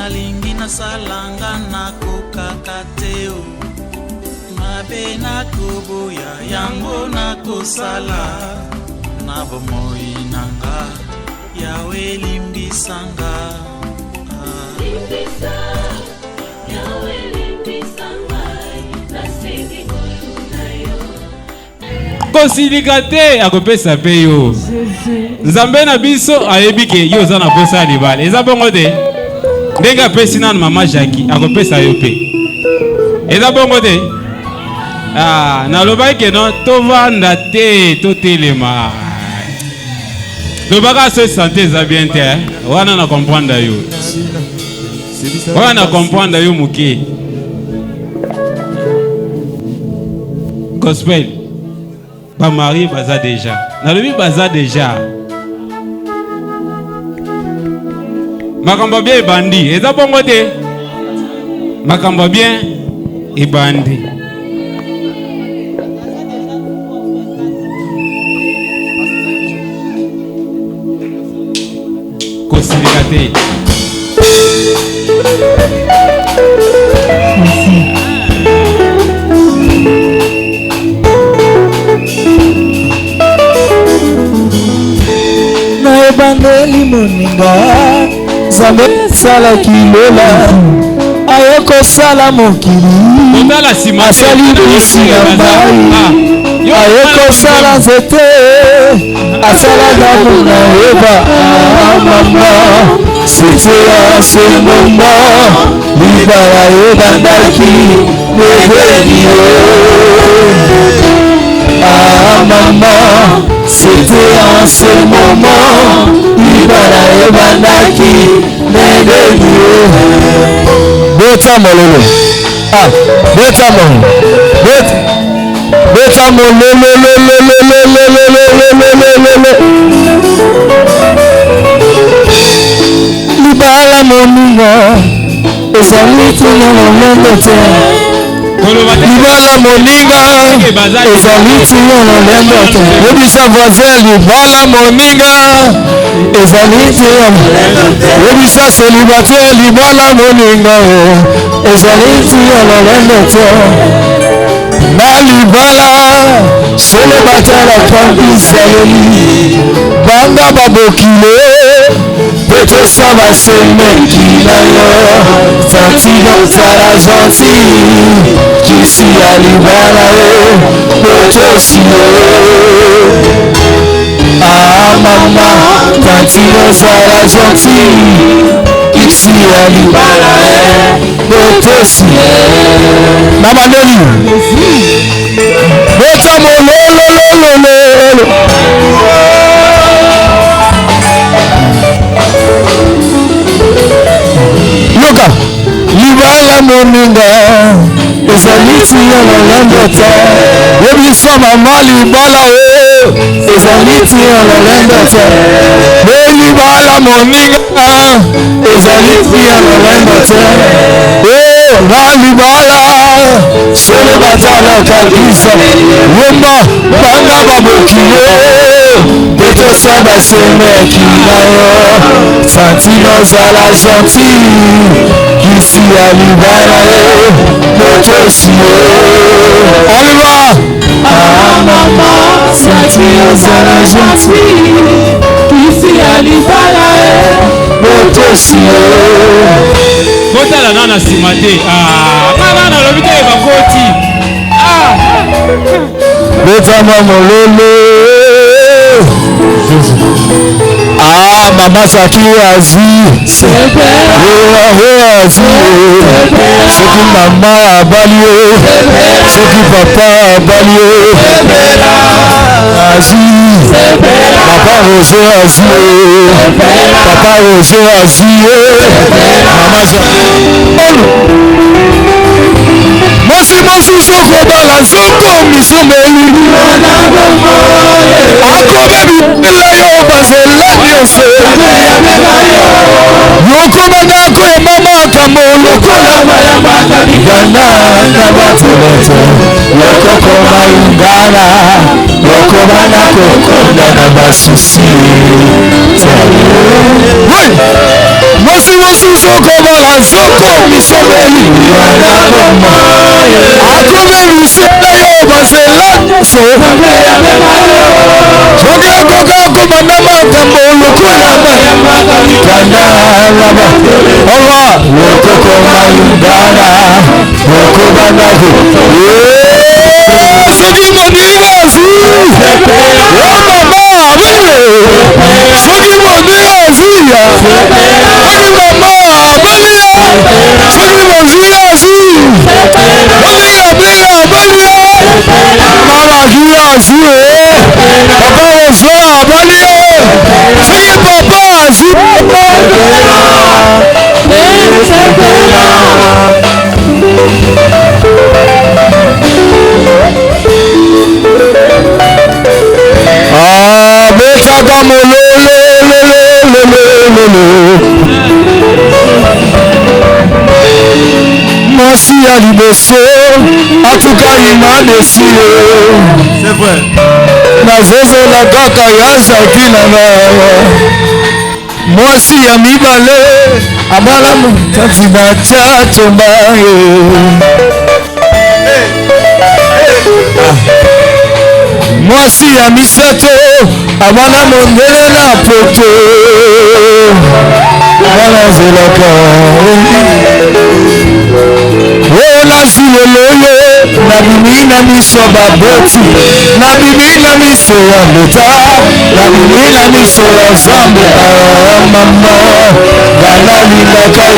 nalingi nasalanga nakokakateo mabe nakoboya yango nakosala na bomoi nanga yawe limbisanga limbisa yawe limbisanga nasengi koluna yo kosilikate akopesa pe yo nzambe na biso ayebike yo za na posa libale eza bongo te ndenge apesi nanu mama Jackie akopesa yo pe eza bongo te nalobaki ke non tovanda te totelema lobaka so santé eza bien te wana na comprendre yo wana na comprendre yo moke gospel bamari baza déjà nalobi baza déjà makambo bien ebandi eza bongo te makambo bien ebandi kosilika te na ebandeli moninga Nzambe salaki lola ayokosala mokili asali bisi ya mbai ayokosala nzete asala damu na eba mama c'était à ce moment libala ebandaki mebenio maman c'était en ce moment libala ebandaki mebenio bota mololo bota mololo bota mololo libala moninga ezali tina lolendo te libala moninga ezali tina lolendo te yebisa voisin libala moninga ezali tina lolendo te yebisa célibataire libala moninga ezali tina lolendo te na libala célibataire apambiseli banga babokile petosaba semeki na yo tantino zala gentil kisi ya libala potosi mama tantino zala gentil kisi ya libala potosi na bandeli bota molololololo yoka libala moninga ezali tina lolendo te yebisa mama libala ezali tina lolendo te libala moninga ezali tina lolendo te na libala solo batala kabisa womba banga babokile betosaba semeki na yo santino zala gentil kisi ya libala motosi on y va mama santino zala gentil kisi ya libala motosi kotala nana nsima te nana nalobi te bakoti betama mololo mama Jackie azi azi soki mama abali soki papa abali azi papa Roger azi papa Roger azi mama Jackie mosi mosusu okobala nzoko misumeli akobebila yo bazela nyonso yokomanga koyemba makambo lokola gana na batoleto lokokoma ingana lokobana kokonda na basusi Mosi mosusu kobola nzoko misomeli akome misele yo bazela nyonso soki akoka komanda makambo lokola kanalaba owa lokokoma lungana okobandaki soki mondinga azwi mama abele soki mondinga azwiya soki mama abelia soki mondinga azwi mondinga blinga abelia malaki azwi papa ozola abelia soki papa azwi betaka molololololololo mwasi ya liboso atukali madesi nazozola kaka yazaki na ngawa mwasi ya mibale amalamu tati na chatomba mwasi ya misato abana mondele na poto abana zelaka olasi lelele na bimi na miso baboti na bimi na miso ya leta na bimi na miso ya zambe mama banalingaka ye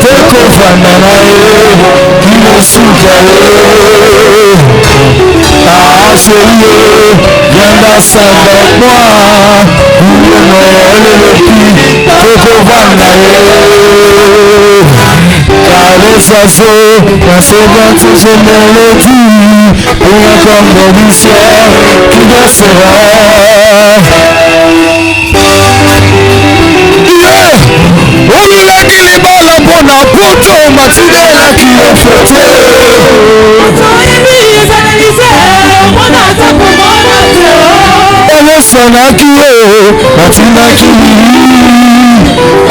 tekofanda na ye kimosuka ye aseye yanda sanga mwa uyemoeleloki tokovanda ye kalesaso nasobantizemelodi uyakongomisio kidosera oyulaki libala mpona poto matinelaki ofote elesonaki ye matinaki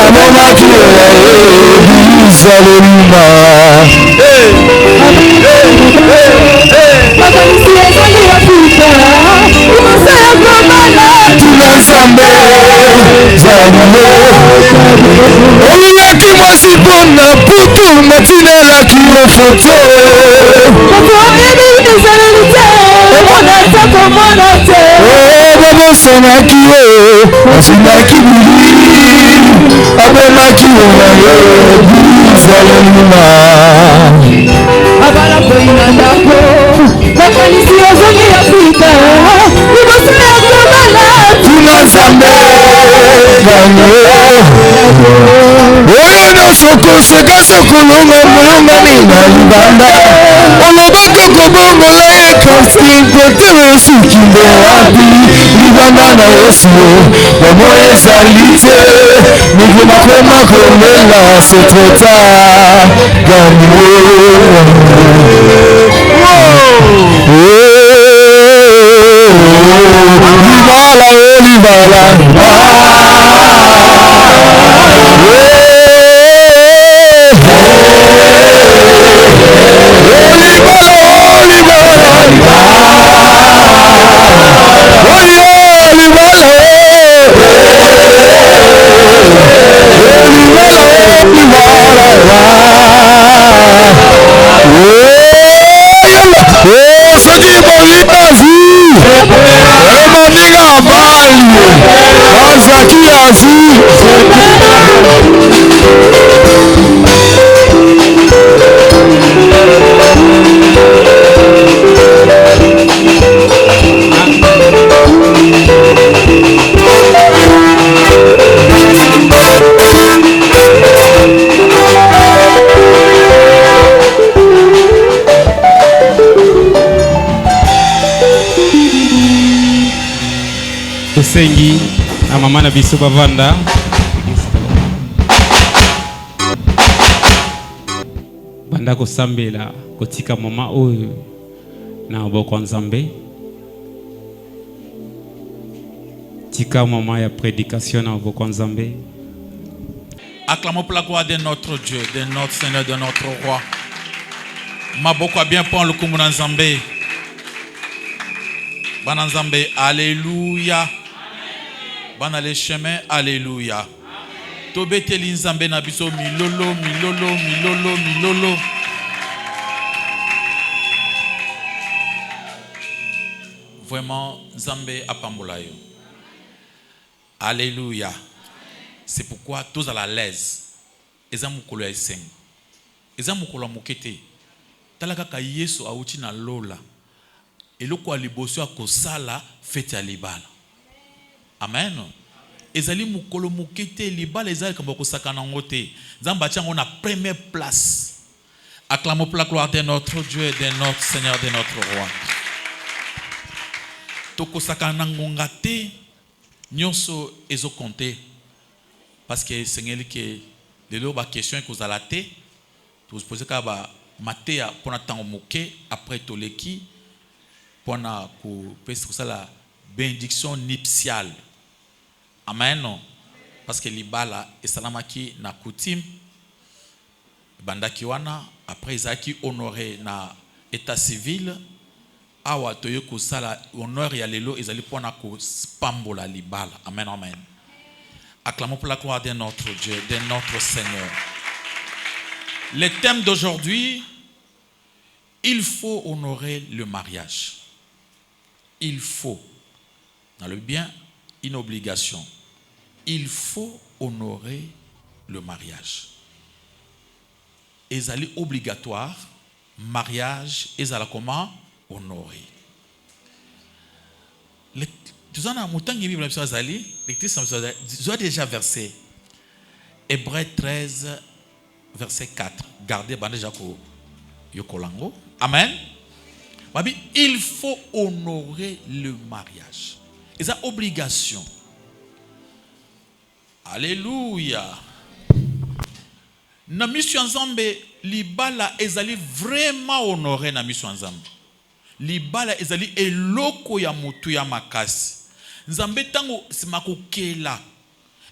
amonaki bizalelima tuna nzambe zalile olulaki mwasi mpona putu matinelaki ofoto babosonaki ye asinaki bili abomaki onaye bizalelima abala koina ndako bakanisi ozongi ya pita liboso ya komala tuna nzambe oyo nyonso koseka kolonga molongani na libanda olobaka kobongola ye kasi kote osuki nde wapi libanda na yesu bomo ezali te mikuma koma kolela setrota gamie libala libala soki bolikazi emaninga abali azaki azi tosengi na mama na biso bavanda banda kosambela kotika mama oyo na maboko nzambe tika mama ya prédication na maboko nzambe Acclamons pour la gloire de notre Dieu, de notre Seigneur, de notre Roi. Maboko a bien pon le Kumuna Nzambe. Bananzambe, alléluia. Bana le chemin, alléluia. Tobete linzambe na biso milolo, milolo, milolo, milolo. Vraiment, Nzambe apambolayo. Alléluia. C'est pourquoi tous à la l'aise. Eza mukolo ya esengo. Eza mukolo ya mokete. Talaka ka Yesu auti na lola. Eloko aliboso akosala fete ya libala. Amen. Ezali mukolo mokete libala ezali kamba kosakana ngote. Nzamba tiango na première place. Acclamons pour la gloire de notre Dieu, de notre Seigneur, de notre Roi. Toko sakana ngonga te nyonso ezo compter. Parce que Seigneur que les lois question que vous allez te vous posez ka ba matéa pona tango moke après toleki pona ko pesa ça la bénédiction nuptiale. Amen. Parce que libala esalamaki na coutume bandaki wana après izaki honoré na état civil awa toyo ko sala honneur ya lelo ezali pona ko spambola libala. Amen, amen. Acclamons pour la gloire de notre Dieu, de notre Seigneur. Le thème d'aujourd'hui, il faut honorer le mariage. Il faut, dans le bien, une obligation. Il faut honorer le mariage. Ezali obligatoire, mariage, ezala comment honorer. Nous avons déjà versé Hébreux 13, verset 4. Gardez déjà Yokolango. Amen. Il faut honorer le mariage. Et ça, obligation. Alléluia. Na mission ensemble, libala ezali vraiment honoré na mission ensemble. Libala ezali eloko ya mutu ya makasi. Nzambe tango simakokela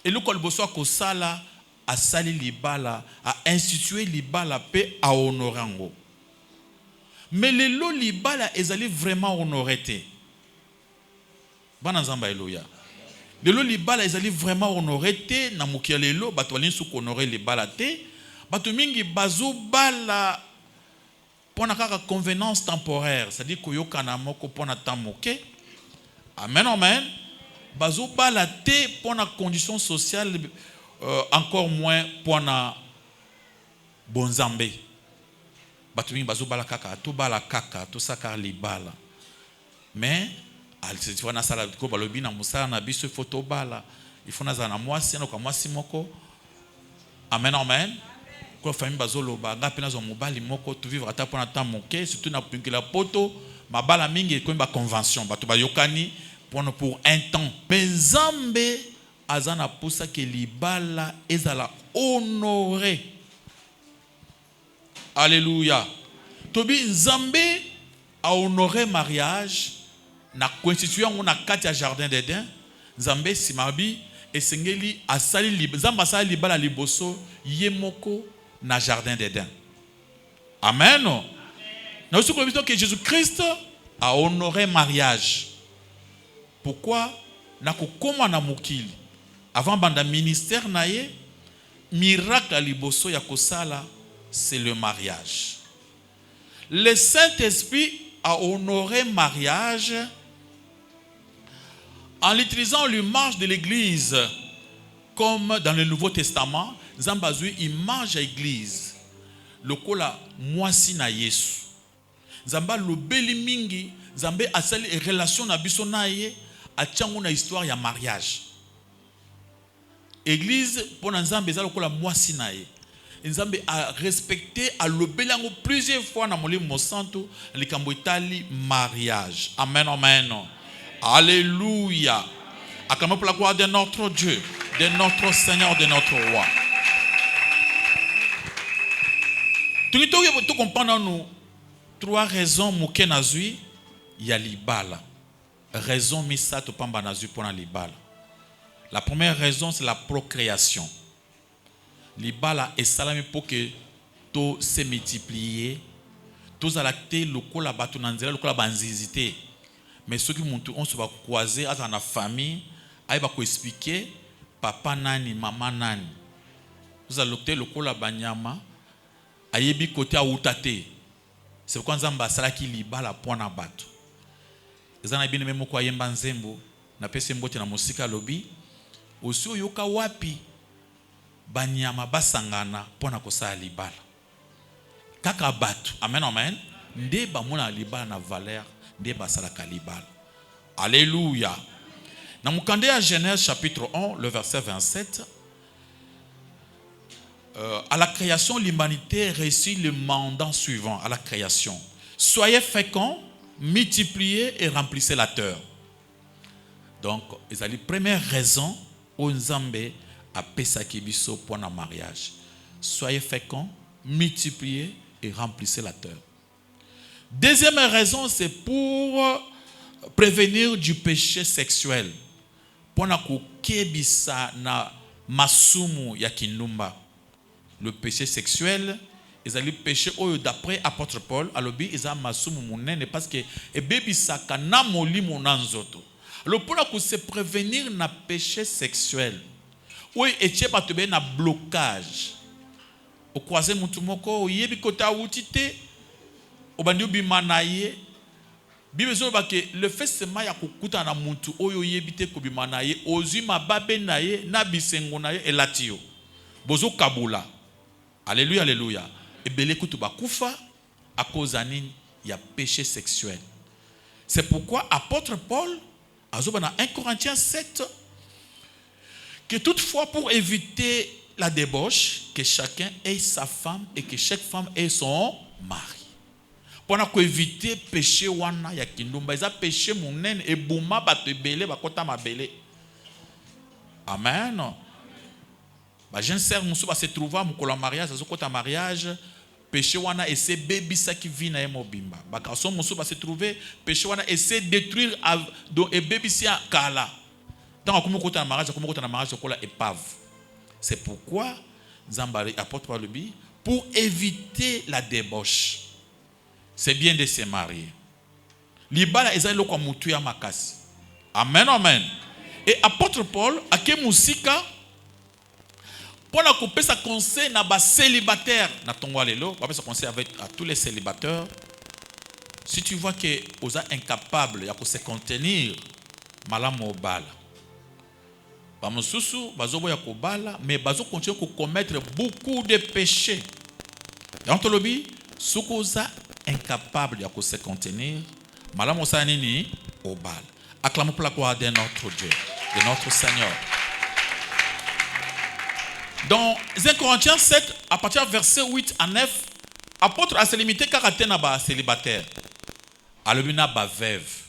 eloko liboso akosala asali libala a instituer libala pe a honorango. Mais lelo libala ezali vraiment honoré te. Bana nzamba eloya. Lelo libala ezali vraiment honoré te na mukia lelo bato balin su honorer libala te. Bato mingi bazo bala pona kaka convenance temporaire, c'est-à-dire koyoka na moko pona temps moke. Amen, amen. Bazo bala te pona condition sociale, encore moins pona bonzambe. Batumi bazo bala kaka, to bala kaka, to saka libala. Mais al se tifana sala ko balobi na musala na biso photo bala. Il faut na za mwasi na kwa mwasi moko. Amen, amen. Quand famille bazolo ba nga pena zo mobali moko to vivre ata pona temps moke, surtout na pinkela poto, ma bala mingi ko ba convention, bato ba yokani pour un temps. Mais Nzambe azana posa ke libala ezala honoré. Alléluia. Tobi Nzambe a honoré mariage na constituant on a 4 jardin d'Éden. Nzambe simabi esengeli asali libala, Nzambe asali libala liboso yemoko na jardin d'Éden. Amen. Nous sommes que Jésus-Christ a honoré mariage. Pourquoi? Nakokoma na mokili. Avant banda ministère naye, miracle liboso ya kosala, c'est le mariage. Le Saint-Esprit a honoré mariage en utilisant l'image de l'église comme dans le Nouveau Testament. Zambazui image à l'église. Lokola mwasi na Yesu. Zamba lobeli mingi, Zambe asali relation na biso na ye, atiango na histoire ya mariage. Église pour Nzambe za lokola mwasi na ye. Nzambe a respecté a lobeli yango plusieurs fois na molimo santo likambo itali mariage. Amen, amen. Alléluia. Acclamons pour la gloire de notre Dieu, de notre Seigneur, de notre Roi. Tout comprendre nous 3 raisons moke nazui ya libala. Raison misato pamba nazui pona libala. La première raison c'est la procréation. libala esalami pour que to se multiplier tozala te lokola bato na nzela lokola banzizi te mais soki muntu onso bakroise aza na famille ayeba koexplike papa nani mama nani tozala te lokola banyama ayebi kote auta te. C'est pourquoi nzambe asalaki libala mpona bato. Eza na bino meme moko ayemba nzembo na pese mbote na mosika alobi osi oyoka wapi banyama basangana mpona kosala libala kaka bato. Amen, amen. Nde bamona libala na valeur nde basalaka libala. Alléluia. Dans le Mukande à Genèse chapitre 1 le verset 27, à la création l'humanité reçut le mandat suivant à la création: soyez féconds, multipliez et remplissez la terre. Donc c'est la première raison où Nzambe a pesaki biso pour un mariage. Soyez féconds, multipliez et remplissez la terre. Deuxième raison, c'est pour prévenir du péché sexuel. Pour na kukebisa na masumu ya kinumba. Le péché sexuel, ils allaient péché d'après apôtre Paul, alobi ils a masumu munene parce que ebebisa kana moli monanzoto. Alors pour se prévenir na péché sexuel. Oui, etie batebe na blocage. Au croisé mutu moko yebi kota utite obandi bimanaye. Le fait seulement ya kukuta na muntu oyo yebite ko bimanaye ozwi mababe naye na bisengo naye elatio. Bozo kabula. Alléluia, alléluia. Et belé kutu bakufa à cause il y a péché sexuel. C'est pourquoi apôtre Paul a dans 1 Corinthiens 7 que toutefois pour éviter la débauche, que chacun ait sa femme et que chaque femme ait son mari. Pour éviter le péché wana ya kindumba, ils ont péché munen et bouma bato belé bakota mabele. Amen. Ba jeune sœur musu ba se trouva mukola mariage, azo kota mariage, péché wana essaie bebisa ki vi na mobimba. Ba garçon musu ba se trouver péché wana essaie détruire donc et bebisia kala. Tant comme kota mariage, comme kota mariage kola épave. C'est pourquoi Nzamba apporte par le bi pour éviter la débauche. C'est bien de se marier. Libala ezali lokwa mutu ya makasi. Amen, amen. Et apôtre Paul ake musika pour la couper sa conseil na ba célibataire na tongo lelo, ba sa conseil avec à tous les célibataires. Si tu vois que oza incapable ya ko se contenir malamu obala. Ba mususu bazobo ya kobala mais bazo continuer ko commettre beaucoup de péchés. Donc tolobi sukoza incapable de se contenir, malamu sa nini obala. Acclamons pour la gloire de notre Dieu, de notre Seigneur. Dans 1 Corinthiens 7, à partir du verset 8 à 9, apôtre a se limité car atteint ba célibataire. Alobina ba veuve.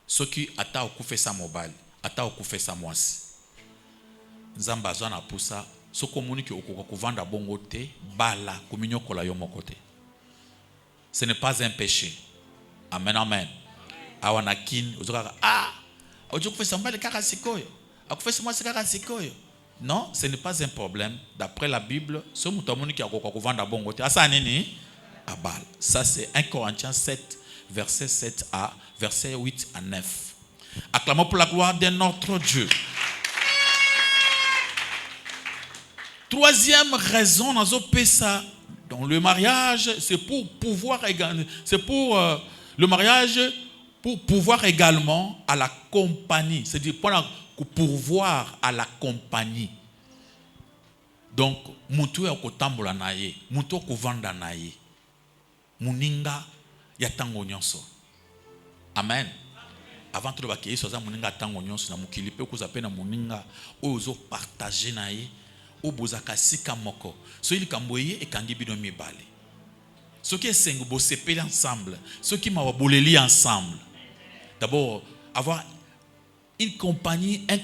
Ce qui ata okufe sa mobile, ata okufe sa mwasi. Nzamba zana poussa, so communique okuko kuvanda bongo te, bala communion kola yo moko te. Ce n'est pas un péché. Amen, amen. Awanakin, ozokaka ojo kufe samba le kaka sikoyo. Akufe sa mwasi kaka sikoyo. Non, ce n'est pas un problème. D'après la Bible, ce moutamoni qui a vendre bon côté. Ça nini abal. Ça c'est 1 Corinthiens 7 verset 7 à verset 8 à 9. Acclamons pour la gloire de notre Dieu. Troisième raison dans ça, dans le mariage, c'est pour pouvoir également, c'est pour le mariage pour pouvoir également à la compagnie, c'est-à-dire pour pourvoir à la compagnie. Donc, mutu ya kotambola na ye, mutu ya kovanda na ye, muninga ya tango nyonso. Amen. Avant tout le bakeye soza muninga tango nyonso na mukili pe kuzape na muninga ozo partager na ye, obozaka sika moko. So il kamboye e kangi bino mibale. Ce qui est sengo bo sepeli ensemble, ce qui m'a boleli ensemble. D'abord, avoir une compagnie une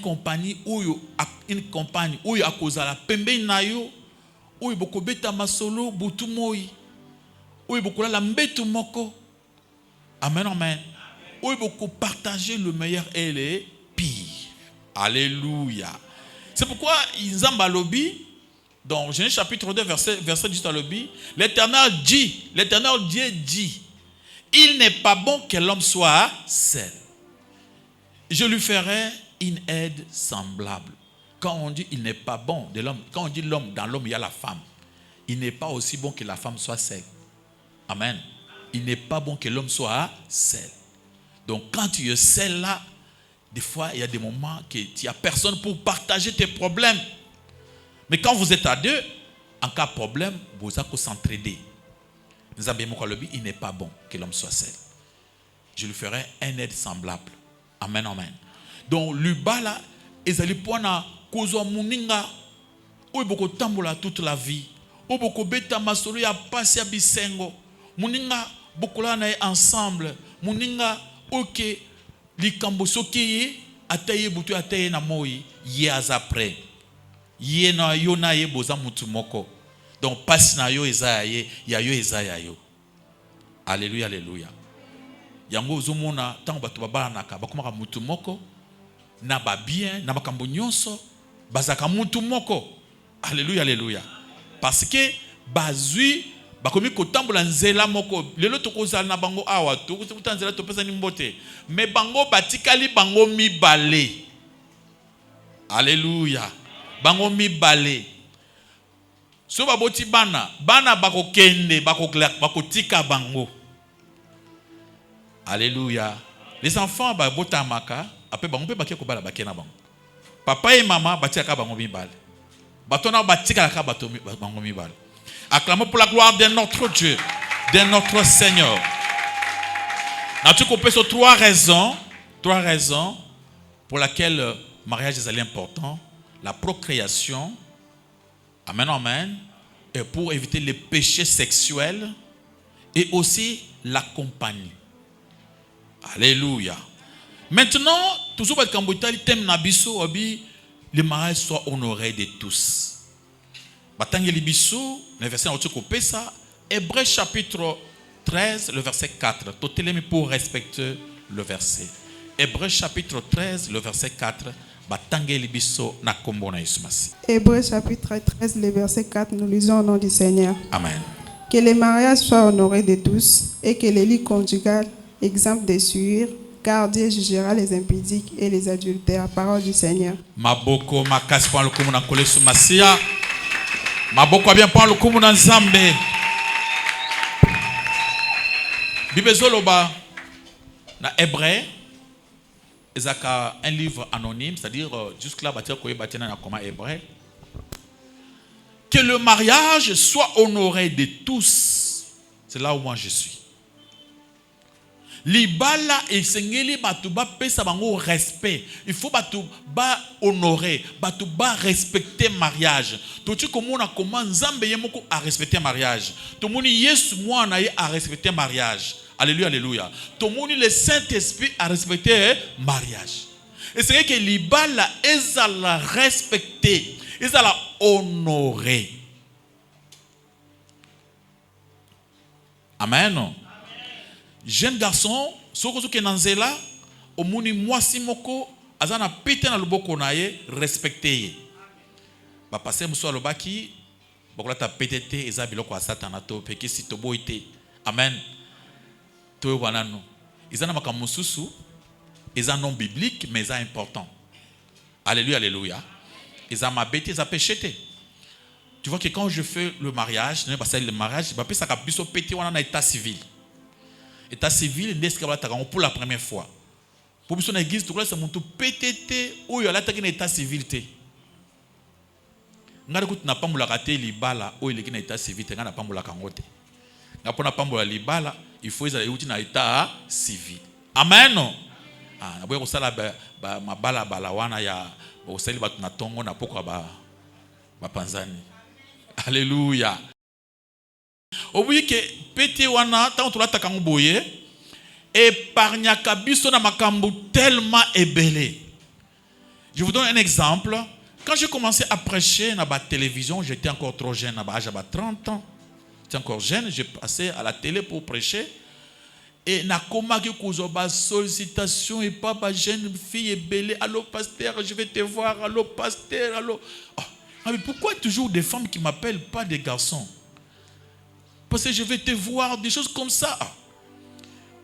compagne où a kozala pembe na yo, où bokobeta masolo butu moi, où bokola la mbetu moko. Amen, amen. Où boko partager le meilleur et le pire. Alléluia. C'est pourquoi Nzamba lobi Dans Genèse chapitre 2, verset 10 à l'objet, l'Éternel Dieu dit, il n'est pas bon que l'homme soit seul. Je lui ferai une aide semblable. Quand on dit il n'est pas bon de l'homme, quand on dit l'homme, dans l'homme il y a la femme. Il n'est pas aussi bon que la femme soit seule. Amen. Il n'est pas bon que l'homme soit seul. Donc quand tu es seul là, des fois il y a des moments que tu n'as personne pour partager tes problèmes. Mais quand vous êtes à deux, en cas de problème, vous allez s'entraider. Il n'est pas bon que l'homme soit seul. Je lui ferai un aide semblable. Amen, amen. Donc, le bas là, ils allaient prendre kozo muninga, ou boko tambola toute la vie, ou boko beta masolo ya passe ya bisengo, muninga boko la na ensemble, muninga oke likambo soki ataye butu ataye na moi years après. Ye na yo na ye boza mutu moko. Donc passe na yo eza ye, ya yo eza ya yo. Alléluia, alléluia. Yango zomona tango bato babanaka bakomaka mutu moko na ba bien na makambo nyonso bazaka mutu moko. Alléluia, alléluia. Parce que bazui bakomi kotambola nzela moko lelo tokozala na bango awa tokutanzela topesa ni mbote mais bango batikali bango mibale. Alléluia. Bango mibale. So baboti bana bakokende bakotika bango. Alléluia. Les enfants babota maka après bango pe bakia ko bala bakena bango. Papa et maman batika bango mibale. Batona batika ka bango mibale. Acclamons pour la gloire de notre Dieu, de notre Seigneur. N'a-tu compris sur trois raisons pour lesquelles le mariage est important. La procréation, amen, amen, et pour éviter les péchés sexuels, et aussi la compagnie. Alléluia. Maintenant, toujours parce que thème nabiso, le mariage soit honoré de tous. Batangeli biso, le verset ça, Hébreux chapitre 13, le verset 4. Totelemi pour respecter le verset. Hébreux chapitre 13, le verset 4. Hébreux chapitre 13, le verset 4, nous lisons au nom du Seigneur. Amen. Que les mariages soient honorés de tous et que les lits conjugales exemptent de souillure, car Dieu jugera les impudiques et les adultères. Parole du Seigneur. Maboko makasi pa lukumu na kolesu masia. Maboko bien pa lukumu na nzambe. Bibezoloba na Hébreu. Un livre anonyme, c'est-à-dire jusque-là, que le mariage soit honoré de tous. C'est là où moi je suis. Libala et sengeli batuba pesa bango respect. Il faut batuba honorer, batuba respecter mariage. Tout comme on a comment Nzambe yemoko à respecter mariage. Tout moni Yesu moi na à respecter mariage. Alléluia, alléluia. Tout le monde, le Saint-Esprit a respecté le mariage. Et c'est que l'Ibala, ils allaient respecter, ils allaient honorer. Amen. Jeune garçon, ce que vous avez là, au monde, moi, si moko, azana pété na loboko naye, respecter. Ba passer muso lobaki, bakola ta pété, ezabilo kwa satana to, peki si tobo ite. Amen. Ils ont un mususu, ils ont un nom biblique, mais ils ont important. Alléluia, alléluia. Ils ont ma bêtise, ils ont péché. Tu vois que quand je fais le mariage, le mariage, je ça a pété dans l'état civil. État civil, pour la première fois. Pour que l'église, c'est mon tout pété où il y a l'état civil. N'a pas moula raté libala où il y a l'état civil, n'a pas moula kangote. N'a pas moula libala. Il faut aller dans l'état civil. Amen. Ah, na boye kosala ba mabala balawana ya osali batu na tongo na poko ba panzani. Alléluia. Obuyi ke pété wana tant to lataka ngoboye épargnaka biso na makambo tellement ébélé. Je vous donne un exemple. Quand j'ai commencé à prêcher dans la télévision, j'étais encore trop jeune, j'avais 30 ans. J'étais encore jeune, j'ai passé à la télé pour prêcher. Et na koma ki kuzoba sollicitation et pas ba jeune fille et belé. Allô pasteur, je vais te voir. Allô pasteur, allô. Oh, Ah, mais pourquoi toujours des femmes qui m'appellent, pas des garçons? Parce que je vais te voir, des choses comme ça.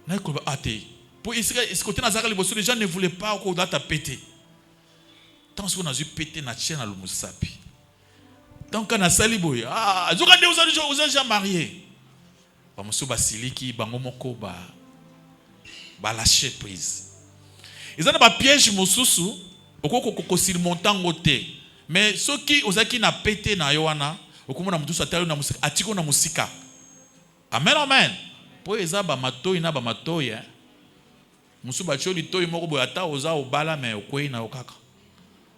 Ce côté les gens ne voulaient pas qu'on doit péter. Tant que on a pété na chaîne à l'umusapi. Tant qu'on a sali boy, vous êtes déjà marié. Ba muso basiliki bango moko ba lâcher prise. Ils ont pas piège mususu, okoko surmontango te. Mais ceux qui ozaki na pété na yoana, okomona mutu satali na musika, atiko na musika. Amen amen. Po eza ba matoi na ba matoi musu ba choli toi moko boya ta oza obala mais okwei na okaka.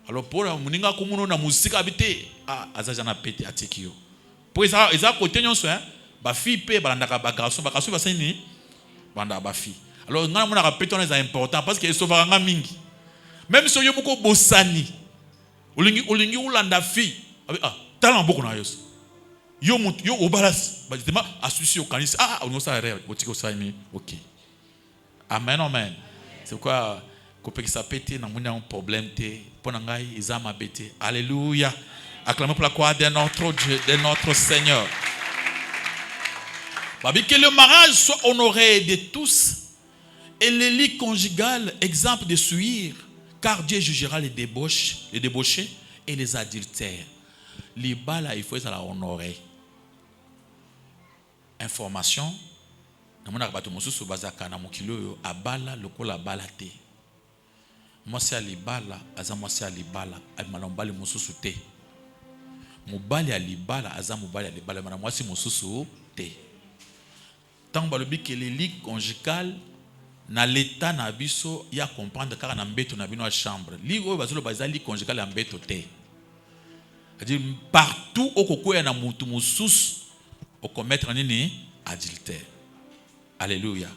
Alors pour muninga kumuno na musika bité azaja na pété atikio. Po eza côté nyonso ba fille pe balandaka ba garçon ba seni banda ba fille. Alors ngana mona pété on est important parce que sauveranga mingi. Même si yo moko bosani olingi ulanda fille tala mboko na yeso. Yo obalas ba associé au kanisa on ça erreur botiko ça OK. Amen amen. C'est quoi que ça pété na mona un problème té pona ngai izama bété. Alléluia. Acclamons pour la gloire de notre Dieu, de notre Seigneur. Que le mariage soit honoré de tous et le lit conjugal exemple de suivre, car Dieu jugera les débauchés et les adultères. Les balles, il faut les honorer. Information. Namona bato mosusu bazaka na mokilo yo abala lokola balate. Mwasi alibala aza mwasi alibala amalombali mosusu te. Mobali alibala aza mobali alibala mana mwasi mosusu te. Tant balobi que les lits conjugal na l'état na biso ya comprendre kaka na mbeto na bino a chambre. Li oyo bazolo bazali conjugal ya mbeto te. C'est-à-dire partout au kokoya na mutu mosusu au commettre nini adultère. Alléluia.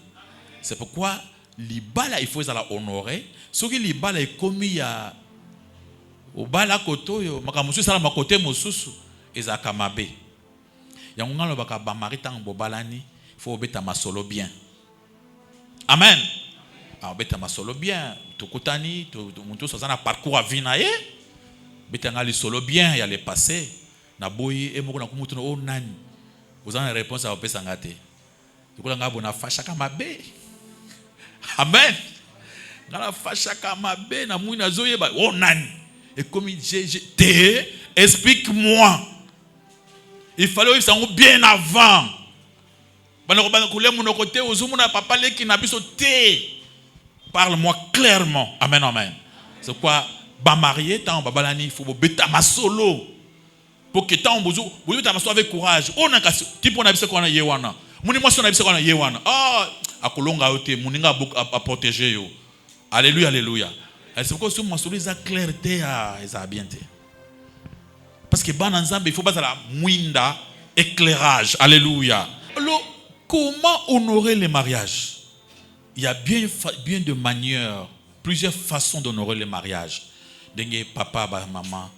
C'est pourquoi l'ibala il faut la honorer. Ce qui l'ibala est commis à au bala koto yo makamusu sala makote mosusu ezaka mabe. Yango ngalo baka ba mari tang bobalani faut obeta masolo bien. Amen. Obeta masolo bien. Tukutani muntu sozana parcours à vie na ye. Beta ngali solo bien ya le passé. Na boyi e moko na kumutu no nani. Vous avez une réponse à opesa ngate. Tukula ngabo na fasha kama be. Amen. Ngala fasha kama be na mui na zoye ba nani. Et comme explique-moi. Il fallait que ça soit bien avant. Parle-moi clairement. Amen, amen. C'est quoi? Ba marié, tant babalani, il faut beta ma solo. Pour que tant bozo, vous beta ma solo avec courage. On a cassé. Type on a vu qu'on a yewana. Moni moi on a vu qu'on a yewana. À kolonga ote, moninga à protéger yo. Alléluia, alléluia. C'est pourquoi ce masolo ils a clarté ils a bien été. Parce que ban ensemble il faut pas la muinda éclairage. Alléluia. Alors comment honorer les mariages? Il y a bien de manières, plusieurs façons d'honorer les mariages. Dengue papa ba maman,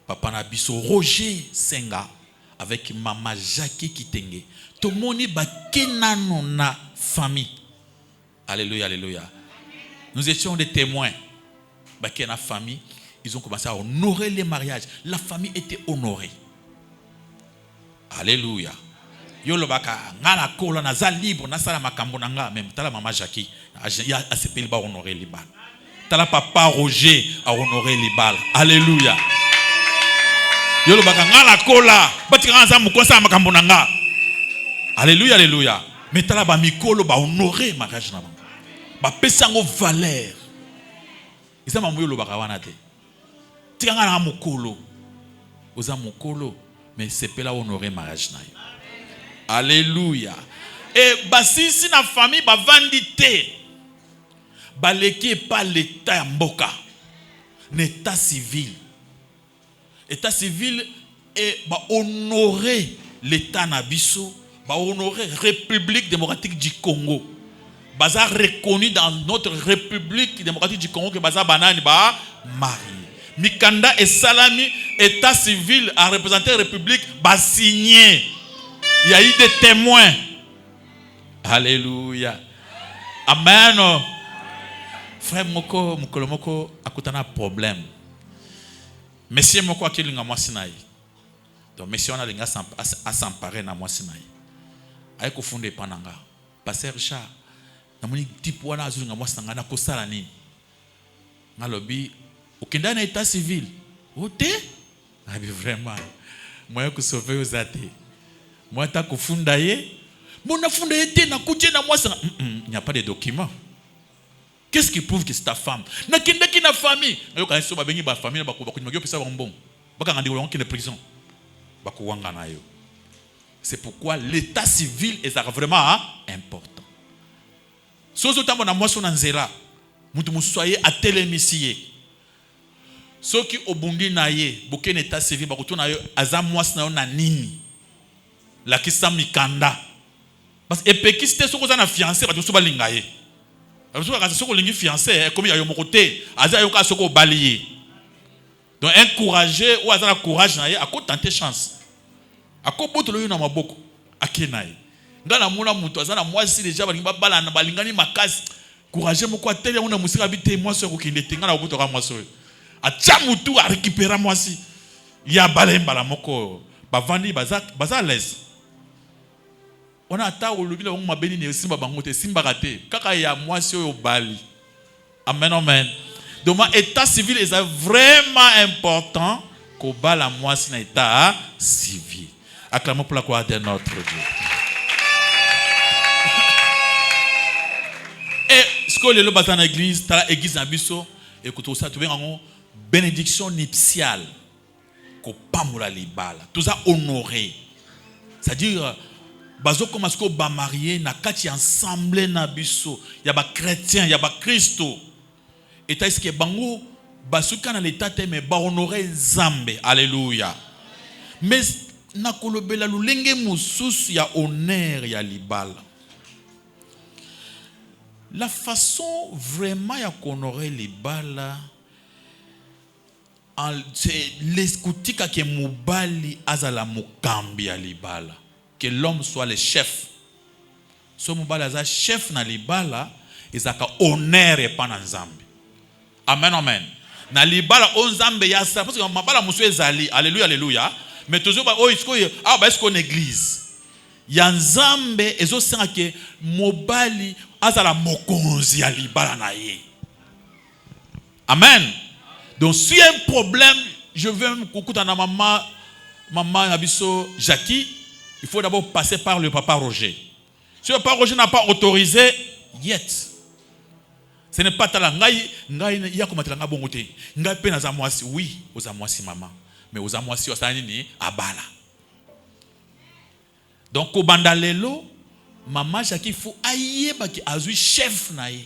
papa na biso Roger Senga avec maman Jackie Kitenge. Tout le monde ba kenano na famille. Alléluia, alléluia. Nous étions des témoins. Qui la famille, ils ont commencé à honorer les mariages. La famille était honorée. Alléluia. Yo lo baka ngala kola na za libre na sala makambo nanga même tala maman Jackie a s'appelle ba honorer les balles. Tala papa Roger a honoré les balles. Alléluia. Yo lo baka ngala kola bati kanza mukosa makambo nanga. Alléluia, alléluia. Mais tala ba mikolo ba honorer mariage na ba pesango valeur. Isa mamuyo lo baka wana te. Tikanga na mukolo. Oza mukolo mais c'est pas là honorer mariage na yo. Alléluia. Et basisi na famille ba vandité. Baleki pas l'état mboka. L'état civil. État civil et ba honorer l'état na biso, ba honorer République démocratique du Congo. Baza reconnu dans notre République démocratique du Congo que baza banani ba mari. Mikanda et Salami état civil a représenté la République ba signé. Il y a eu des témoins. Alléluia. Amen. Frère Moko, Mokolo Moko, akutana problème. Monsieur moko akelinga mwasi na ye. Donc monsieur on a linga s'emparer na mwasi na ye. Aye ko funda epananga. Pasteur Richard, na moni type wana azulinga mwasi na na kosala nini? Ngalobi okenda na état civil. Ote? Abi vraiment. Moi ko sauver aux athées. Moi ta ko funda ye. Mon a funda ye na kuche na mwasi na. Il n'y a pas de documents. Qu'est-ce qui prouve que c'est ta femme? Na kenda ki na famille. Yo ka so ba bengi ba famille ba ko magyo pesa ba mbongo. Baka ngandi ko ki na prison. Ba ko wanga na yo. C'est pourquoi l'état civil est vraiment important. Sozo tambo na mwasi na nzela. Mutu mususu aye atelemisiye. Soki obundi na ye, bokene état civil ba kutuna yo aza mwasi na yo na nini? La kisa mikanda. Parce que epekiste soko za na fiancé ba to so ba linga ye. Parce que soko lingi fiancé comme ya yo moko te, aza yo ka soko baliye. Donc encourager ou aza na courage na ye a ko tenter chance. Ako botolo yo na maboko akenaye. Ngana mona mutu aza na mwasi déjà balinga bala na balingani makasi. Courage moko atele on na musika bité mwasi ko kinde tenga na boto ka mwasi. Atia mutu a récupérer mwasi. Ya balemba la moko bavandi baza l'aise. On a ta olobi la on ma béni ne simba bangote simba raté. Kaka ya mwasi yo bali. Amen amen. Donc état civil est vraiment important qu'au bal la mwasi na état civil. Acclamons pour la gloire de notre Dieu. Et ce que le bas dans l'église, dans l'église nabiso, écoutez ça, tu vois en bénédiction nuptiale, qu'on pas moula libala, tout ça honoré. C'est-à-dire, bazo comme ce qu'on va marier, na kati ensemble nabiso, y a ba chrétien, y a ba Christo. Et t'as ce que bango, basuka na l'état mais ba honoré Nzambe, alléluia. Mais na kolobela lulenge mususu ya honneur ya libala. La façon vraiment ya honorer libala c'est l'eskutika ke mubali azala mukambi ya libala, que l'homme soit le chef. So mubali aza chef na libala ezaka honneur et pas na Nzambe. Amen amen. Na libala on Nzambe ya sa parce que mabala musu ezali, alléluia alléluia. Mais toujours est-ce qu'on église ya Nzambe ezo senga ke mobali azala mokonzi ya libala na ye. Amen. Donc si y a un problème, je veux me coucouter na maman abiso Jackie, il faut d'abord passer par le papa Roger. Si le papa Roger n'a pas autorisé, yet. Ce n'est pas tala ngai ya komatela nga bongote. Ngai pe na za mwasi, oui, oza mwasi maman. Mais aux amoisi osani ni abala. Donc au bandalelo maman Jackie faut ayeba ki azui chef na ye.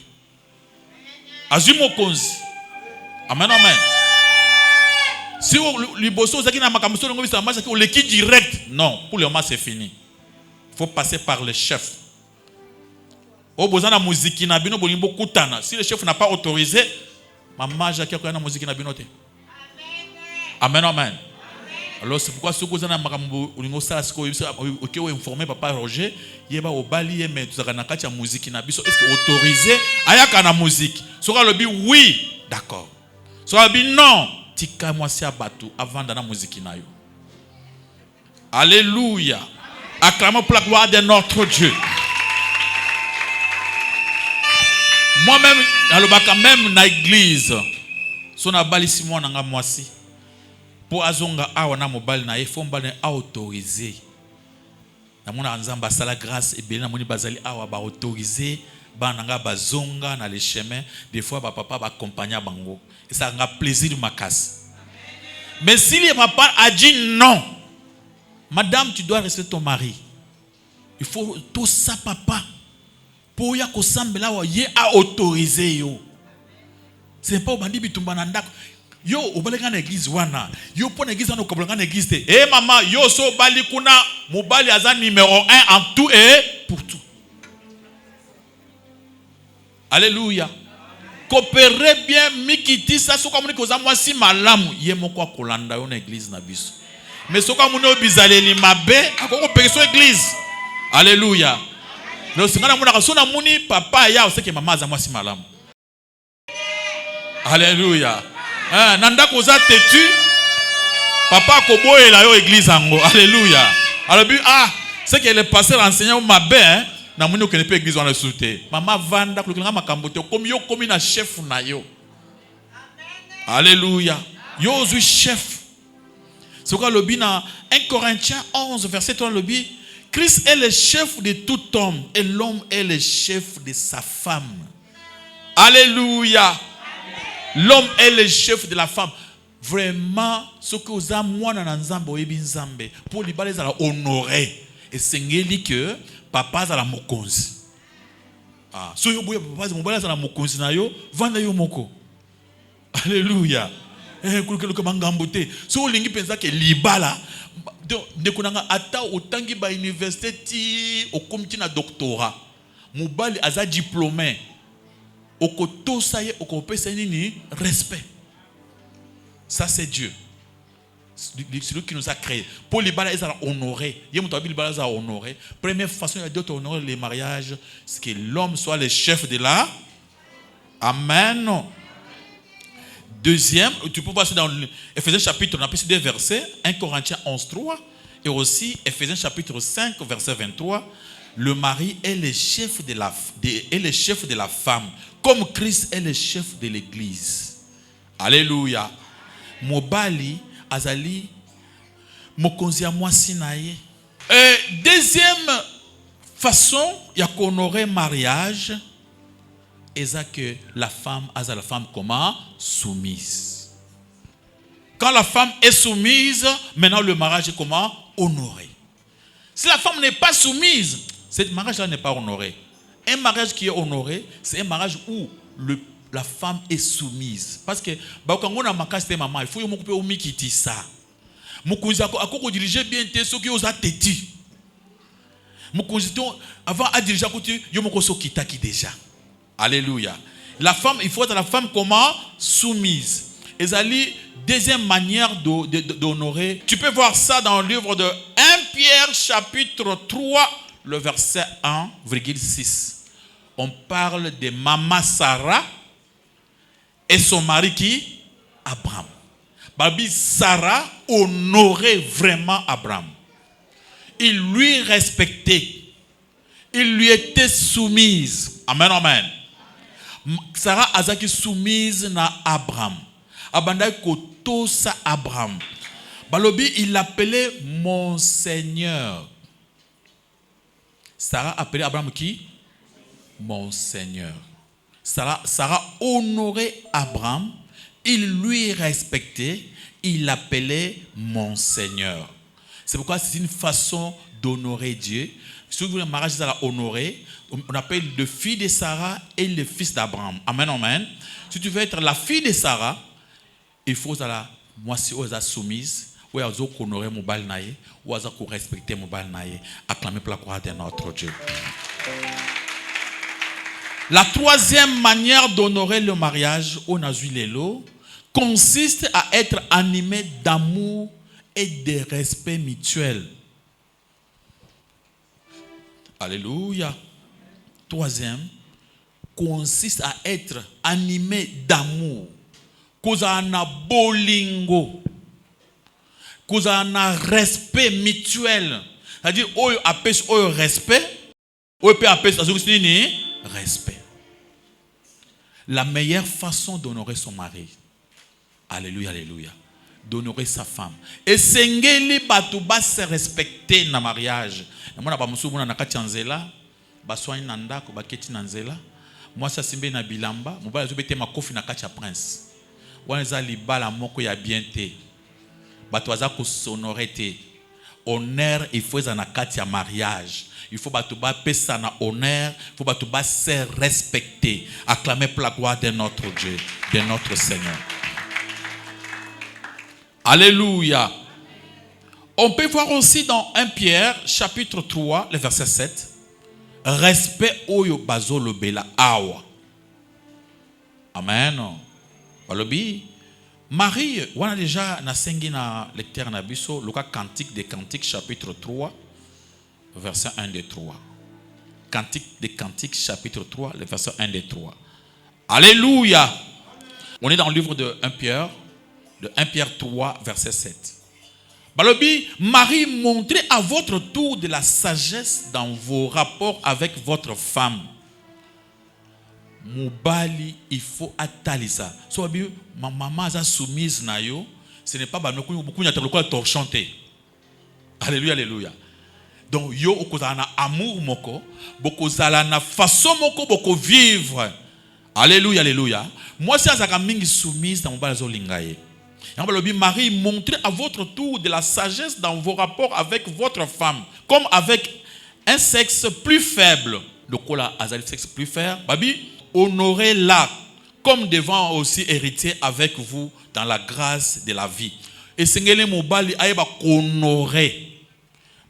Azui mokonzi. Amen amen. Si liboso zaki na makambo so ngo bisa maman Jackie o leki direct, non, pour le moment c'est fini. Faut passer par le chef. Au besoin na musique na bino bolimbo kutana. Si le chef n'a pas autorisé, maman Jackie ko na musique na bino te. Amen, amen. Alors c'est pourquoi ce que vous avez informé papa Roger, il va au bali mais tu as na musique na biso, est-ce que autorisé ayaka na musique? Sera le bi oui, d'accord. Sera le bi non, tika moi si abatu avant dans la musique na yo. Alléluia. Acclamons pour la gloire de notre Dieu. Moi-même dans le baka même na église, son abali Simon nga mwasi. Pour azonga awa na mobile na efomba na autorisé. Na mona Nzamba sala grâce et bien na moni bazali awa ba autorisé ba nanga bazonga na les chemins des fois ba papa ba accompagner bango et ça nga plaisir ma casse. Mais si le papa a dit non, madame tu dois rester ton mari. Il faut tout ça papa. Pour ya ko sambela wa ye a autorisé yo. C'est pas bandi bitumba na ndako. Yo obalenga na église wana yo pona église wana okobolanga na église te eh maman yo so bali kuna mobali aza numéro 1 en tout et pour tout. Alléluia. Coopérez bien mikiti sa soka moni koza mwasi malamu ye moko akolanda yo na église na biso. Mais soka moni obizaleli mabe akoko pekeso église. Alléluia. Le singana mona kasona moni papa ya oseke mama za mwasi malamu. Alléluia. Nanda koza tetu Papa koboye la yo église ango. Alléluia. Alors ah, c'est que le pasteur enseignant ma bien, na moni ko ne peut église on le souté. Maman vanda ko nga makambote comme yo comme na chef na yo. Alléluia. Yo suis chef. C'est quoi le dans 1 Corinthiens 11 verset 3 le bi, Christ est le chef de tout homme et l'homme est le chef de sa femme. Alléluia. L'homme est le chef de la femme. Vraiment, ce que vous avez moi dans Nzambe ou Ebinzambe, pour les balais à la honorer. Et c'est que papa à la mokonzi. Ah, so yo boya papa mon balais à la mokonzi na yo, vanda yo moko. Alléluia. Eh, kuluka mangambote. So lingi pensa que libala. De kunanga ata otangi ba université ti okomiti na doctorat. Mobali aza diplômé. Okoto saye okopesa nini respect. Ça c'est Dieu. C'est lui qui nous a créés. Pour les balais à honorer. Il y a les balais à honorer. Première façon d'honorer les mariages, c'est que l'homme soit le chef de la. Amen. Deuxième, tu peux passer dans Ephésiens chapitre, on a pris 2 versets, 1 Corinthiens 11, 3, et aussi Ephésiens chapitre 5, verset 23. Le mari est le chef de la femme, comme Christ est le chef de l'église. Alléluia. Mobali, azali, mokonzi ya mwasi na ye. Deuxième façon, il y a honorer mariage, et ça que la femme comment soumise. Quand la femme est soumise, maintenant le mariage est comment honoré. Si la femme n'est pas soumise, ce mariage-là n'est pas honoré. Un mariage qui est honoré, c'est un mariage où la femme est soumise. Parce que quand on a ma maman, il faut que on m'ikiti ça. Mukunzi ako diriger bien te ceux qui osent teti. Mukunzi avant à diriger côté yo moko so kitaki déjà. Alléluia. La femme, il faut être la femme comment soumise. Et ça deuxième manière d'honorer. Tu peux voir ça dans le livre de 1 Pierre chapitre 3, le verset 1,6. On parle de maman Sarah et son mari qui? Abraham. Babi Sarah honorait vraiment Abraham. Il lui respectait. Il lui était soumise. Amen, amen. Sarah azaki soumise na Abraham. Abanda kotosa Abraham. Balobi il l'appelait mon Seigneur. Sarah appelait Abraham qui? Mon Seigneur. Sarah honorait Abraham. Il lui respectait. Il l'appelait mon Seigneur. C'est pourquoi c'est une façon d'honorer Dieu. Si vous voulez un mariage honoré, on appelle le fils de Sarah et le fils d'Abraham. Amen, amen. Si tu veux être la fille de Sarah, il faut que moi si vous êtes soumise, ou vous honorer mon bal naïe, ou vous respecter mon bal naïe, acclamer pour la gloire de notre Dieu. La troisième manière d'honorer le mariage au Nazuilelo consiste à être animé d'amour et de respect mutuel. Alléluia. Troisième, consiste à être animé d'amour. Kozana bolingo. Kozana respect mutuel. C'est-à-dire, oyo apes oyo respect, oyo pe apes azokisini respect. La meilleure façon d'honorer son mari. Alléluia, alléluia. D'honorer sa femme. Et sengeli batuba se respecter na mariage. Moi na ba musu mona nakati nzela, ba soign nanda ko baketi nzela. Moi ça simbe na bilamba, mobala zo bete makofi na kati ya prince. Wana za libala moko ya bien te. Batu aza ko sonorer te. Honneur il faut za na kati ya mariage. Il faut batuba pesa na honneur, il faut batuba se respecter, acclamer pour la gloire de notre Dieu, de notre Seigneur. Alléluia. On peut voir aussi dans 1 Pierre, chapitre 3, le verset 7. Respect oyo bazolo bela awa. Amen. Balobi. Marie, on a déjà nasengi na lecteur na biso, le cantique des cantiques, chapitre 3, verset 1 de 3. Cantique des cantiques, chapitre 3, le verset 1 de 3. Alléluia. On est dans le livre de 1 Pierre. De 1 Pierre 3, verset 7. Balobi, Marie, montrez à votre tour de la sagesse dans vos rapports avec votre femme. Mobali, il faut atalisa. So abi, ma maman a soumise na yo, ce n'est pas beaucoup de torchanté. Alléluia, alléluia. Donc yo okozana amour moko, bokozala na façon moko boko vivre. Alléluia, alléluia. Moi c'est azaka mingi soumise dans mobali zo lingaye. Marie, montrez à votre tour de la sagesse dans vos rapports avec votre femme, comme avec un sexe plus faible. Le kola azali sexe plus faible. Babi, honorez-la comme devant aussi hériter avec vous dans la grâce de la vie. Et sengele mobali ayeba honorer.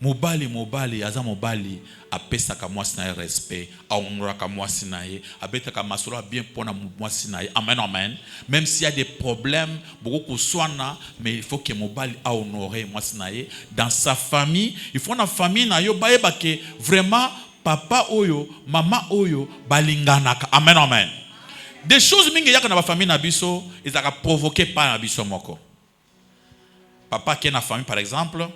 Mobali aza mobali apesaka mwasi na respect, ahonoraka mwasi na ye, abetaka masolo bien pona mwasi na ye. Amen, amen. Même s'il y a des problèmes, beaucoup kuswana, mais il faut que mobali a honoré mwasi na ye dans sa famille. Il faut na famille na yo bayeba ke vraiment papa oyo, mama oyo balinganaka. Amen, amen. Des choses mingi yaka na ba famille na biso, ezaka provoqué par na biso moko. Papa qui est na famille par exemple,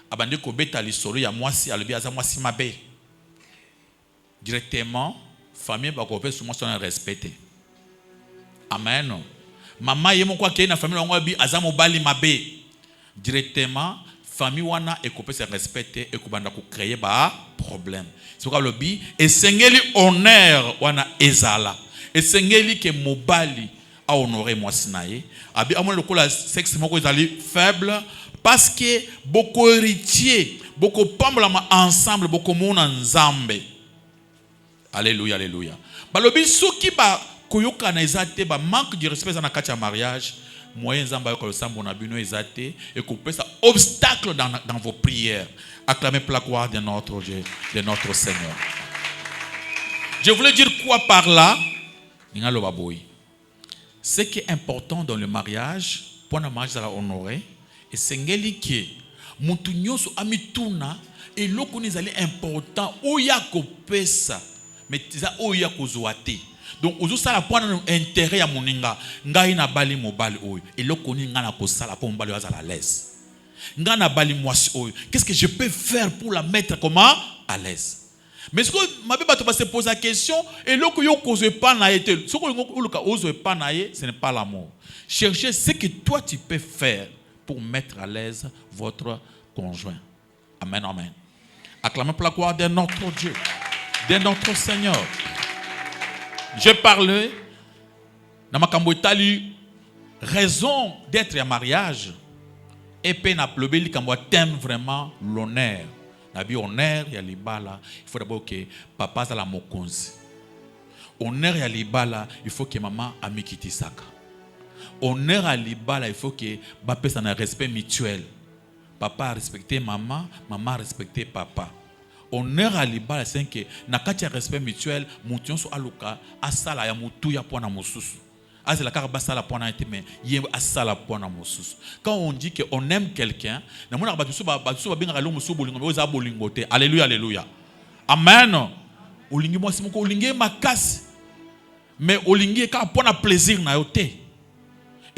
abandi ko beta lisolo ya mwasi alobi aza mwasi mabe. Directement, famille va couper sur moi son respecté. Amen. Maman yemo kwa ke na famille wango bi aza mobali mabe. Directement, famille wana e couper se respecter e kubanda ko créer ba problème. C'est pourquoi le bi et sengeli honneur wana ezala. Et sengeli ke mobali a honoré mwasi na ye. Abi amon le kola sexe moko ezali faible. Parce que beaucoup héritiers, beaucoup pamblama ensemble, beaucoup monde ensemble. Alléluia, alléluia. Balobi soki ba koyoka na ezate ba manque de respect dans la mariage, moyen zamba yoko sambo na bino ezate et couper ça obstacle dans vos prières. Acclamez pour la gloire de notre Dieu, de notre Seigneur. Je voulais dire quoi par là? Ce qui est important dans le mariage, pour le mariage à honorer, et sengeli ke mutu nyoso amituna et loko nizali important oya kopesa mais za oya kozwate donc ozo sala point intérêt ya moninga ngai na bali mobali oyo et loko ni ngana ko sala po mobali wa la l'aise ngana bali mwasi oyo qu'est-ce que je peux faire pour la mettre comment à l'aise. Mais ce que ma bébé va se poser la question et loko yo kozwe pas na été ce que luka ozwe pas na ye ce n'est pas l'amour. Cherchez ce que toi tu peux faire pour mettre à l'aise votre conjoint. Amen, amen. Acclamez pour la gloire de notre Dieu, de notre Seigneur. Je parlais dans ma camboitali raison d'être en mariage et peine à pleurer li cambo t'aime vraiment l'honneur. Nabi honneur ya libala, il faut d'abord que papa za la mokonzi. Honneur ya libala, il faut que maman amikiti saka. Honneur à l'ibala, il faut que papa ait un respect mutuel. Papa a respecté maman, maman a respecté papa. Honneur à l'ibala, c'est que nakati a respect mutuel, mution so aluka asala ya mutu ya pona mosusu. Azela karba sala pona été mais yé asala pona mosusu. Quand on dit que on aime quelqu'un, na mona batusu ba benga lo musu bolingo oza bolingote. Alléluia, alléluia. Amen. Olingi mo simoko olingi makasi. Mais olingi ka pona plaisir na yote.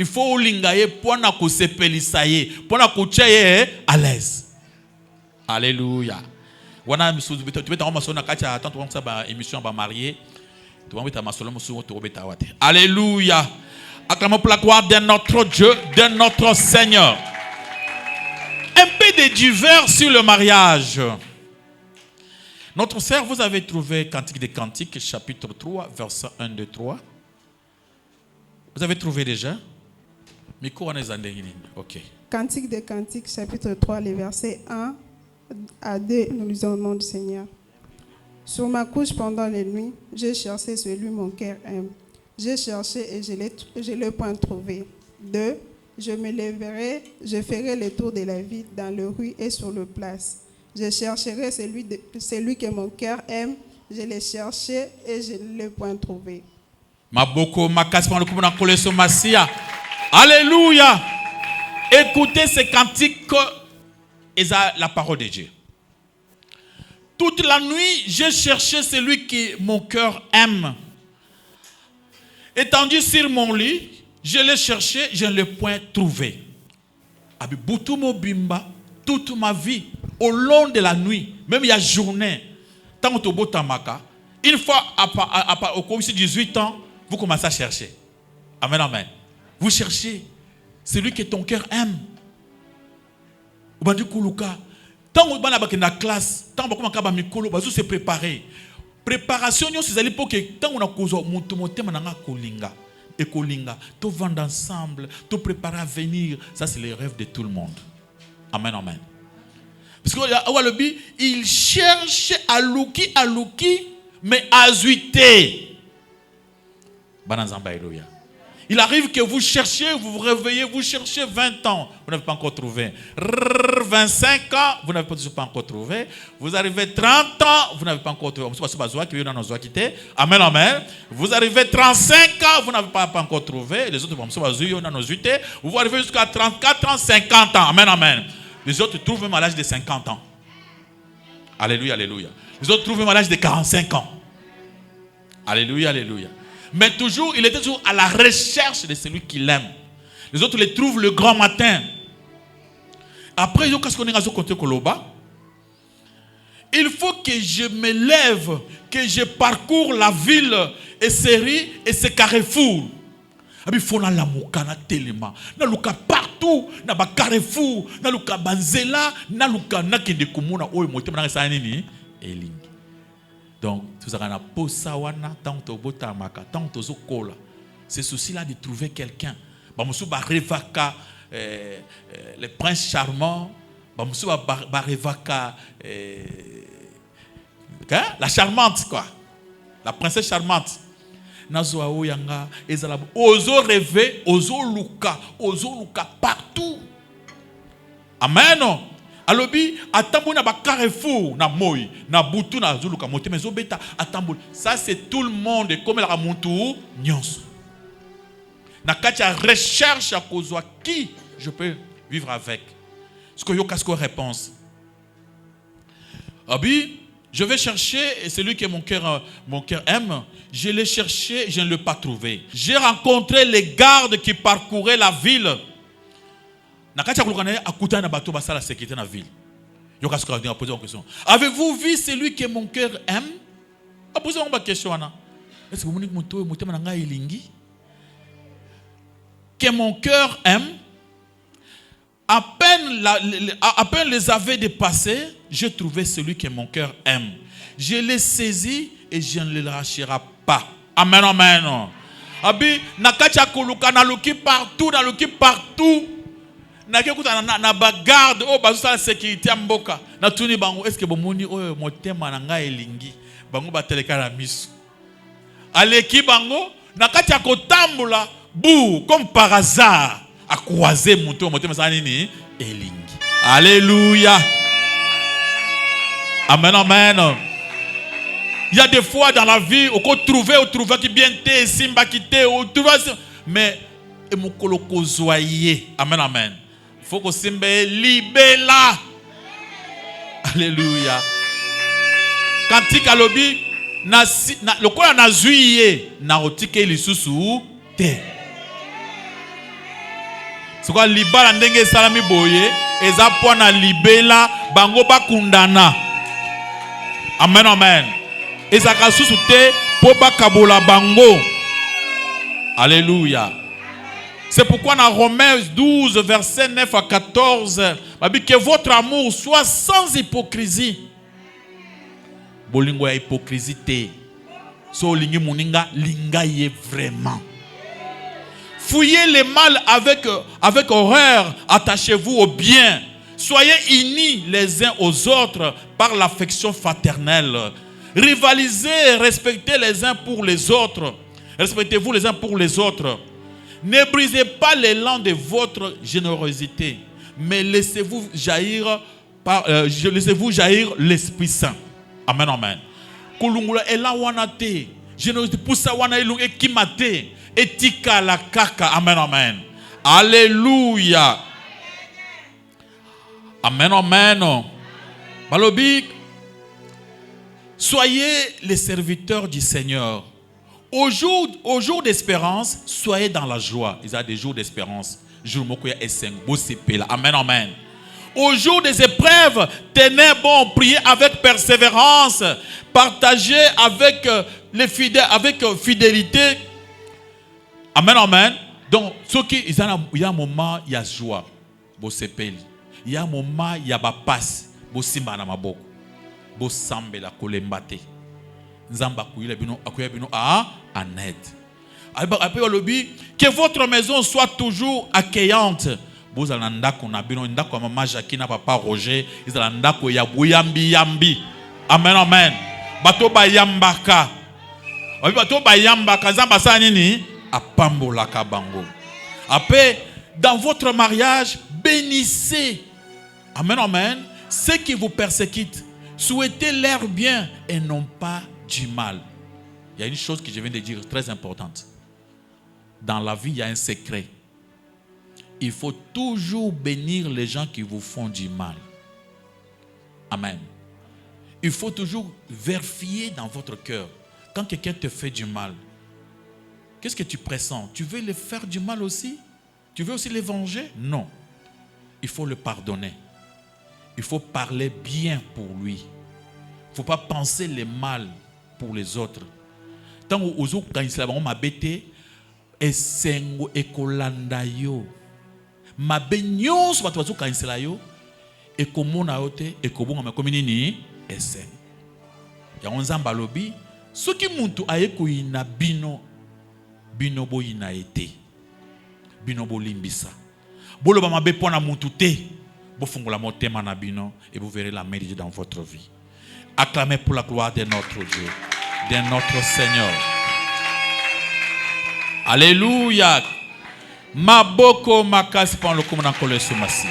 Il faut lingaye pour na ko sepelisaye, pour na ko tcheye à l'aise. Alléluia. Wana misuzu tu beta ngoma sona kacha tant on sa ba émission ba marié. Tu vas beta masolo musu to beta wate. Alléluia. Acclamons pour la gloire de notre Dieu, de notre Seigneur. Un peu de divers sur le mariage. Notre sœur, vous avez trouvé Cantique des Cantiques chapitre 3 verset 1 2 3. Vous avez trouvé déjà? Okay. Cantique des Cantiques, chapitre 3, les versets 1 à 2, nous lisons au nom du Seigneur. Sur ma couche pendant les nuits, j'ai cherché celui mon cœur aime. J'ai cherché et je l'ai point trouvé. 2. Je me lèverai, je ferai le tour de la ville dans le rue et sur le place. Je chercherai celui que mon cœur aime. Je l'ai cherché et je ne l'ai point trouvé. Alléluia. Écoutez ces cantiques et la parole de Dieu. Toute la nuit, j'ai cherché celui que mon cœur aime. Étendu sur mon lit, je l'ai cherché, je ne l'ai point trouvé. Abi butu mobimba toute ma vie au long de la nuit, même il y a journée. Tant que tu botamaka, une fois au cours de 18 ans, vous commencez à chercher. Amen, amen. Vous cherchez celui que ton cœur aime. Tant que vous êtes dans la classe, tant que vous êtes dans se préparer. Préparation, c'est pour que tant que vous êtes et kolinga, tout vendre ensemble, tout préparer à venir, ça c'est le rêve de tout le monde. Amen, amen. Parce que il cherche à louki, mais à zuiter. Il arrive que vous cherchez, vous vous réveillez, vous cherchez 20 ans, vous n'avez pas encore trouvé. 25 ans, vous n'avez pas encore trouvé. Vous arrivez 30 ans, vous n'avez pas encore trouvé. Amen, amen. Vous arrivez 35 ans, vous n'avez pas encore trouvé. Les autres, vous arrivez jusqu'à 34 ans, 50 ans. Amen, amen. Les autres trouvent même à l'âge de 50 ans. Alléluia, alléluia. Les autres trouvent même à l'âge de 45 ans. Alléluia, alléluia. Mais toujours, il était toujours à la recherche de celui qu'il aime. Les autres les trouvent le grand matin. Après, il faut que je me lève, que je parcours la ville et ses carrefours. Il faut na lamuka na telema, na luka partout, na ba carrefour, na luka banzela, na luka na kende komuna oyo motema na sa nini elingi. Donc, tout ça, on a posé wana tant que bota maka, tant que zokola. C'est ceci là de trouver quelqu'un. Bamusu ba revaka le prince charmant, bamusu ba revaka la charmante quoi. La princesse charmante. Nazo aoyanga ezala ozo rêver, ozo luka partout. Amen. Alobi atambo na ba carrefour na moi na butu na zuluka motema zobeta atambo. Ça c'est tout le monde comme la muntu nyonso. Na katia recherche à cause qui je peux vivre avec. Ce que yo casco réponse. Abi je vais chercher et celui que mon cœur aime, je l'ai cherché, je ne l'ai pas trouvé. J'ai rencontré les gardes qui parcouraient la ville. Avez-vous vu celui que mon cœur aime? Posez-moi ma question. Est-ce que vous que mon cœur aime? À peine les avait dépassés, j'ai trouvé celui que mon cœur aime. Je l'ai saisi et je ne le lâcherai pas. Amen, amen. Abi, nakacha kuluka na luki partout, na bagarde o bazusa la sécurité mboka na tuni bango est-ce que bomoni oyo motema na nga elingi bango bateleka na miso aleki bango na kati ya kotambola bou comme par hasard a croiser motema sa nini elingi. Alléluia. Amen, amen. Il y a des fois dans la vie on peut trouver qui bien té simba kité ou trouver mais et mon koloko zoyer. Amen, amen. Faut que simbe libela. Alléluia. Kantik alobi na lokola na zuiye na otike lisusu te. C'est quoi libala ndenge salami boye eza pona libela bango bakundana. Amen, amen. Ezaka susu te po bakabola bango. Alléluia. C'est pourquoi dans Romains 12, versets 9 à 14, que votre amour soit sans hypocrisie. Bolingo ya hypocrisie te. So lingi muninga linga ye vraiment. Fouillez le mal avec horreur, attachez-vous au bien. Soyez unis les uns aux autres par l'affection fraternelle. Rivalisez, respectez les uns pour les autres. Respectez-vous les uns pour les autres. Ne brisez pas l'élan de votre générosité, mais laissez-vous jaillir l'Esprit Saint. Amen, amen. Kulungula ela wanate, générosité poussa wana ilung ekimate, etika la kaka. Amen, amen. Alléluia. Amen, amen. Balobi, soyez les serviteurs du Seigneur. Au jour d'espérance, soyez dans la joie. Il y a des jours d'espérance. Amen, amen. Au jour des épreuves, tenez bon, priez avec persévérance, partagez avec les fidèles, avec fidélité. Amen, amen. Donc, il y a un moment, il y a joie. Il y a un moment, il y a passe. Que votre maison soit toujours accueillante. Papa Roger, amen, amen. Bato bayambaka. Bato bayambaka zamba sanini apambola kabango. Après, dans votre mariage, bénissez. Amen, amen. Ceux qui vous persécutent, souhaitez leur bien et non pas du mal. Il y a une chose que je viens de dire très importante. Dans la vie, il y a un secret. Il faut toujours bénir les gens qui vous font du mal. Amen. Il faut toujours vérifier dans votre cœur. Quand quelqu'un te fait du mal, qu'est-ce que tu pressens? Tu veux le faire du mal aussi? Tu veux aussi le venger? Non. Il faut le pardonner. Il faut parler bien pour lui. Il ne faut pas penser le mal pour les autres. Tant que vous avez m'a bêté, et sengo ekolanda yo. Ma benyon so batu kansela yo e komona yote e kobonga makomini ni esen. Ya onzamba lobi soki muntu ayeko ina bino bo ina ete. Bino bo limbisa. Bolo ba mabe pona muntu te. Bo fungola motema na bino et vous verrez la main de Dieu dans votre vie. Acclamez pour la gloire de notre Dieu, de notre Seigneur. Alléluia. Maboko makasi pan le komona kole sumasi.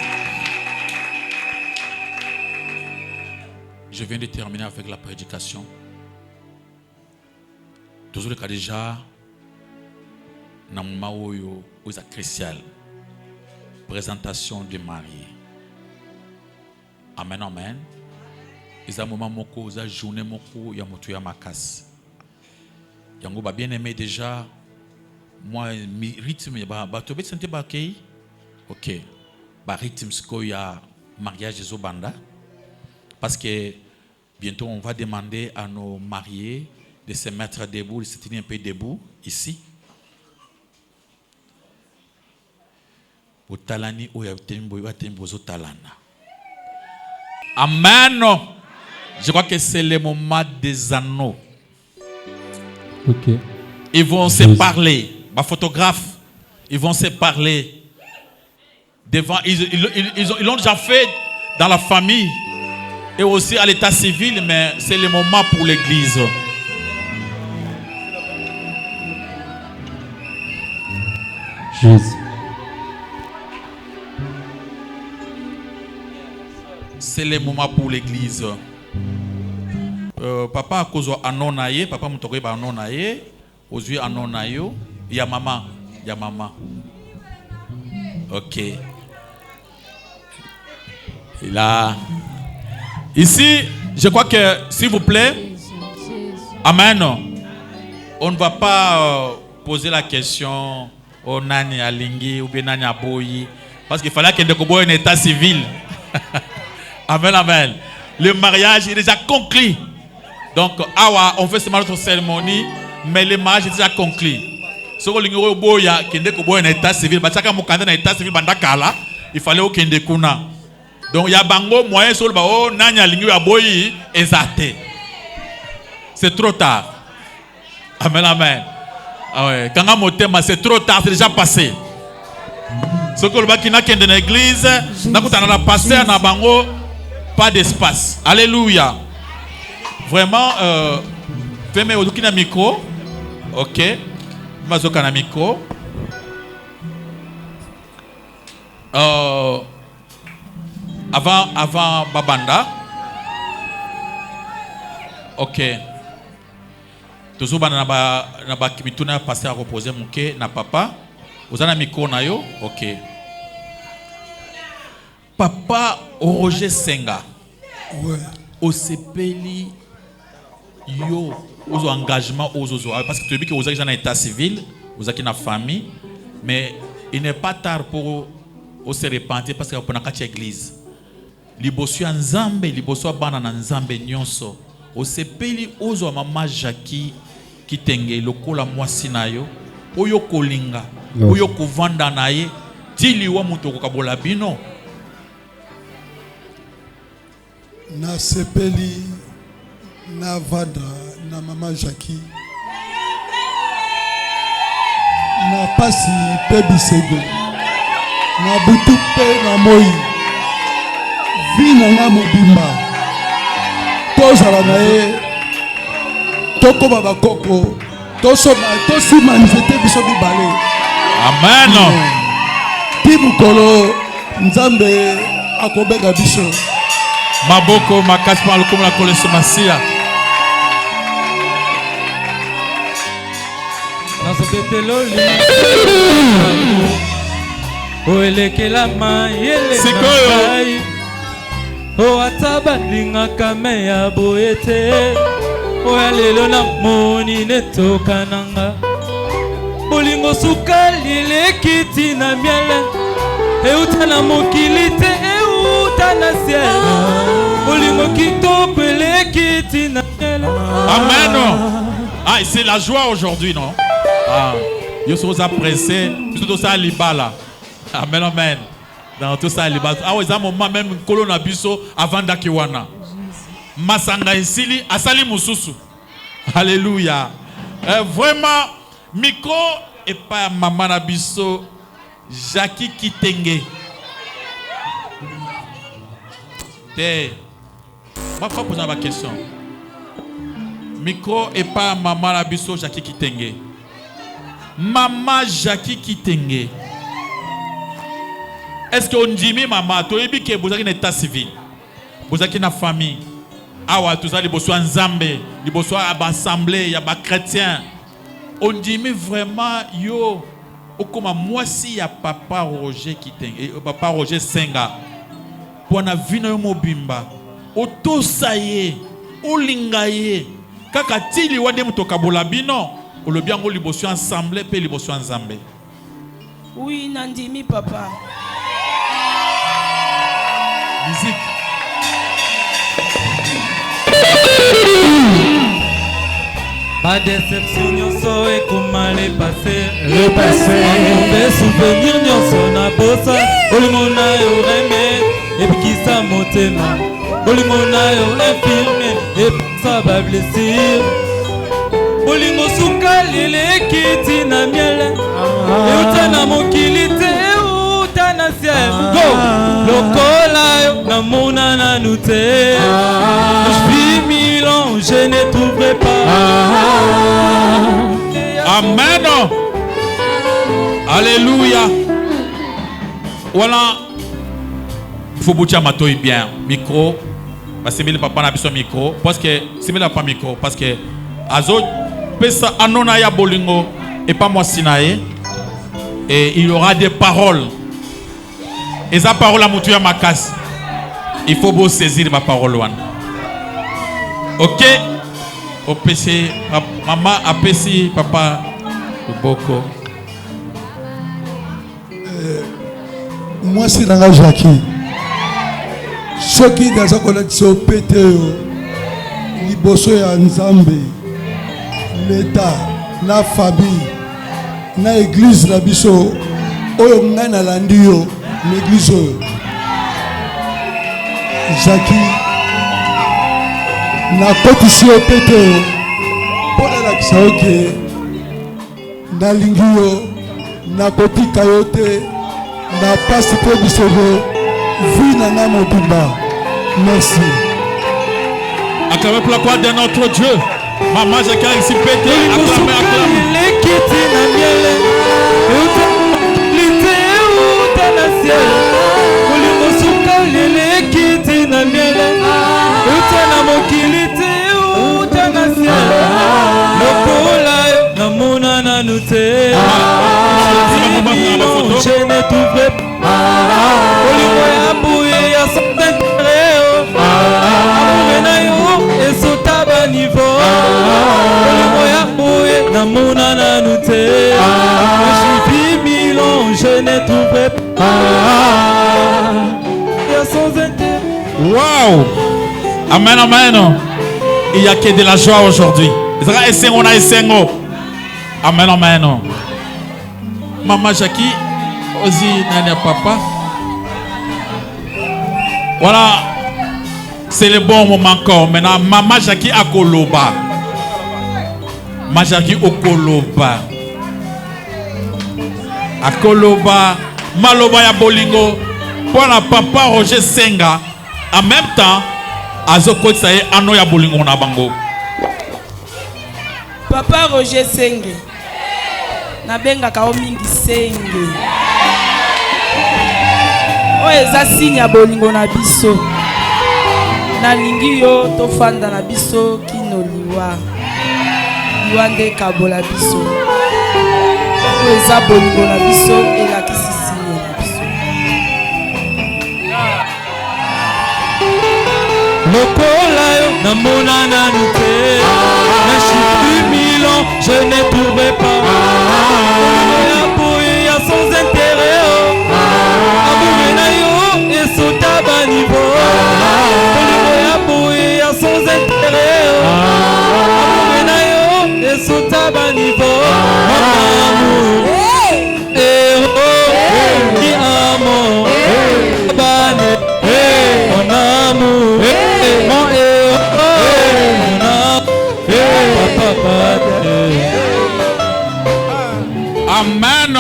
Je viens de terminer avec la prédication. Toujours le cas déjà na maoyo oza crucial. Présentation du marié. Amen, amen. Isa moment moko, isa journée moko ya moto ya makasi. Yango ba bien aimé déjà. Moi, mi rythme, ba tobe sente ba kei. Ok. Ba rythme sko ya mariage des Obanda. Parce que bientôt on va demander à nos mariés de se mettre debout, de se tenir un peu debout ici. Otalani oya tembo ya tembo zo talana. Amen. Je crois que c'est le moment des anneaux. Ok. Ils vont se parler. Ma photographe, ils vont se parler. Devant, ils l'ont déjà fait dans la famille et aussi à l'état civil, mais c'est le moment pour l'église. Jésus. C'est le moment pour l'église. Papa a cause anonaye, papa mutokwe ba anonaye, ozui anonayo, ya mama. Ok. Et là, ici, je crois que, s'il vous plaît, amen. On ne va pas poser la question au nani alingi ou bien nani aboyi, parce qu'il fallait qu'il y ait un état civil. Amen, amen. Le mariage est déjà conclu. Donc, on fait seulement notre cérémonie, mais le mariage est déjà conclu. Si vous voulez un état civil, il fallait au kende kuna. Donc, il y a bango moyen sur le bao, nanya lingu aboyi ezate. C'est trop tard. Amen, amen. Ah ouais, quand on c'est trop tard, c'est déjà passé. Ce que le bakina kende dans l'église, n'a pas passé à bango, pas d'espace. Alléluia. Vraiment, fais-moi au micro. Ok. Mazoka na micro. Avant Babanda. Ok. Toujours na ba kimituna passer à reposer mon ke na papa. Vous avez un micro na yo. Ok. Papa Roger Senga. Ouais. Osepeli yo aux engagements aux autres. Parce que tu dis que vous êtes dans l'état civil, vous êtes dans la famille, mais il n'est pas tard pour se repentir parce que vous avez une église. Libosu ya nzambe, libosu bana na nzambe nyonso. Osepeli ozo mama Jackie kitenge lokola mwasi na yo. Oyo kolinga, oyo kovanda na ye, tili wa mutu kokabola bino. Na sepeli na vanda na mama Jackie. Na pasi pe bisego. Na butu pe na moi. Vina na mobimba. Tozala na ye. Toko baba koko. Tosi manifeste biso bibale. Amen. Timukolo nzambe akobeka biso. Maboko makasi pa lokomo la koleso masia. Nasopeteloli. Oelekela mayele. Sikoyo. O ataba lingaka me ya boete. O alelo na moni netoka nanga. Bolingo suka lilekiti na miele. Euta na mokilite euta na ciel. Bolingo kitoko lekiti na miele. Amen. Ah, c'est la joie aujourd'hui, non? Ah, yo sommes pressés. Tout ça libala. Amen, amen. Dans tout ça libala. Ah, ouais, ça moment même colonna biso avant d'akiwana. Masanga isili asali mususu. Alléluia. Vraiment, micro et pas maman nabiso Jackie Kitenge. Je vais poser ma question. Micro et pas maman nabiso Jackie Kitenge. Maman Jackie Kitenge. Est-ce qu'on dit maman, tu es que vous avez un état civil, vous avez une famille. Ah ouais, tout ça, les besoins Zambé, les besoins à l'assemblée, il y a des chrétiens. On dit mais vraiment, yo, comme moi si il y a papa Roger Kitenge, papa Roger Senga, pour na vino mobimba, auto saye, olingaye, kaka tili wade mutoka bolabino, ou le bien les besoins assemblée, puis les besoins Zambé. Oui, Nandimi papa. Musique. Pas déception, nyonso et comment les passer. Le passé. Des souvenirs, nyonso na bossa. Olimona yo remède, et puis qui sa motema. Olimona yo infirmé, et puis ça va blessir. Olingo suka lele kiti na miele. Euta na mokilite, euta na ciel. Go! Lokola yo na mona na nute. Je vis 1000 ans, je ne trouverai pas. Amen. Alléluia. Voilà. Il faut bouger ma toile bien. Micro. Parce que le papa n'a pas micro. Parce que c'est le pas micro. Parce que Azo pesa anona ya bolingo et pas moi sinae. Et il y aura des paroles. Et sa parole à moutou ya makas. Il faut beau saisir ma parole. Ok. Au PC, maman a PC, papa beaucoup. Moi c'est dans la Jackie. Ce qui dans sa connexion pété liboso ya nzambe l'état na famille na église na biso oyo ngai na landi yo l'église oyo Jackie na kotisi yo pété mpo nalakisa yo ke nalingi yo nakotika yo te na pasi mpe bisogo vi na nga mobimba. Merci. Acclamez pour la gloire de notre Dieu. Maman Jackie ici pété. Acclamez, je ne trouverai pas. Olingo ya bouye ya son intérêt. Amour na yo et sota ba niveau. namona nanu te. J'ai 1000 ans, je n'ai trouvé pas. Sans intérêt. Waouh! Amen, amen. Il n'y a que de la joie aujourd'hui. Amen, amen. Maman Jackie, aussi, nana papa. Voilà. C'est le bon moment encore. Maintenant, Maman Jackie à Koloba. Maman Jackie au Koloba. À Koloba. Maloba ya Bolingo. Pour la papa Roger Senga. En même temps, Azoko Tsaye Ano ya Bolingo na bango. Papa Roger Senge. Nabenga kao mingi Senge. O eza signe ya Bolingo na biso. Na lingi yo tofanda na biso kino liwa. Liwa nde kabola biso. O eza Bolingo na biso elakisi signe na biso. Lokola yo namona nanu te. Mais j'ai 1000 ans, je n'ai trouvé pas. Il y a sans intérêt. Amour na yo et sous ta bas niveau. Il y a sans intérêt. Amour na yo et sous ta bas niveau. Mon amour, qui amour, bane, mon amour, mon Amen.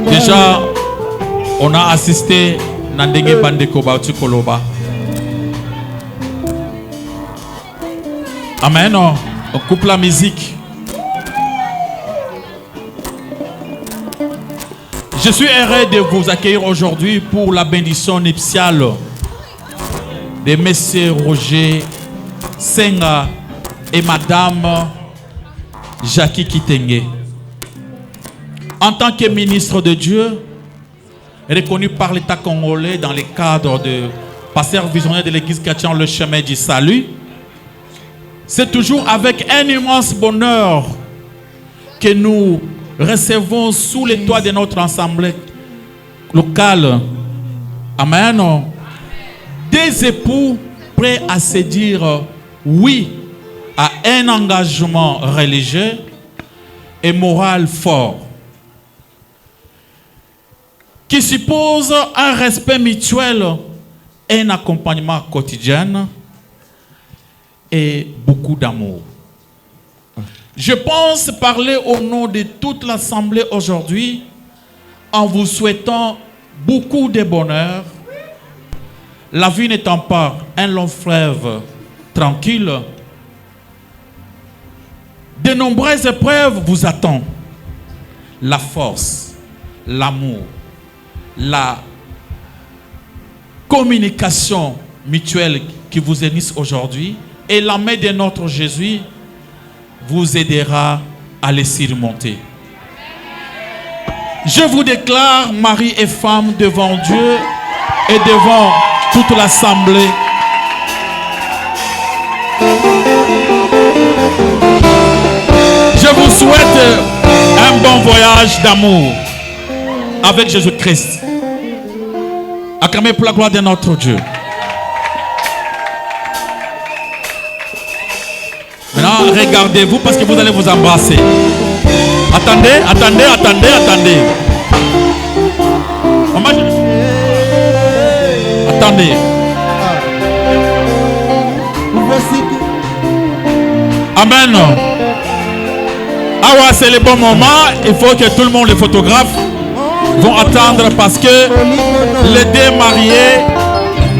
Déjà, on a assisté Nandenge Bandeko Bautu Koloba. Amen. On coupe la musique. Je suis heureux de vous accueillir aujourd'hui pour la bénédiction nuptiale de M. Roger Senga et Madame Jackie Kitenge. En tant que ministre de Dieu, reconnu par l'État congolais dans le cadre de pasteur visionnaire de l'Église chrétienne Le Chemin du Salut, c'est toujours avec un immense bonheur que nous recevons sous les toits de notre assemblée locale, amen, des époux prêts à se dire oui à un engagement religieux et moral fort, qui suppose un respect mutuel, un accompagnement quotidien et beaucoup d'amour. Je pense parler au nom de toute l'Assemblée aujourd'hui en vous souhaitant beaucoup de bonheur. La vie n'étant pas un long fleuve tranquille, de nombreuses épreuves vous attendent. La force, l'amour, la communication mutuelle qui vous unissent aujourd'hui et la main de notre Jésus vous aidera à les surmonter. Je vous déclare mari et femme devant Dieu et devant toute l'Assemblée. Je vous souhaite un bon voyage d'amour avec Jésus-Christ. Acclamez pour la gloire de notre Dieu. Maintenant, regardez-vous parce que vous allez vous embrasser. Attendez, attendez, attendez, attendez. Maman, attendez. Amen. Ah ouais, c'est le bon moment. Il faut que tout le monde, les photographes, vont attendre parce que les deux mariés,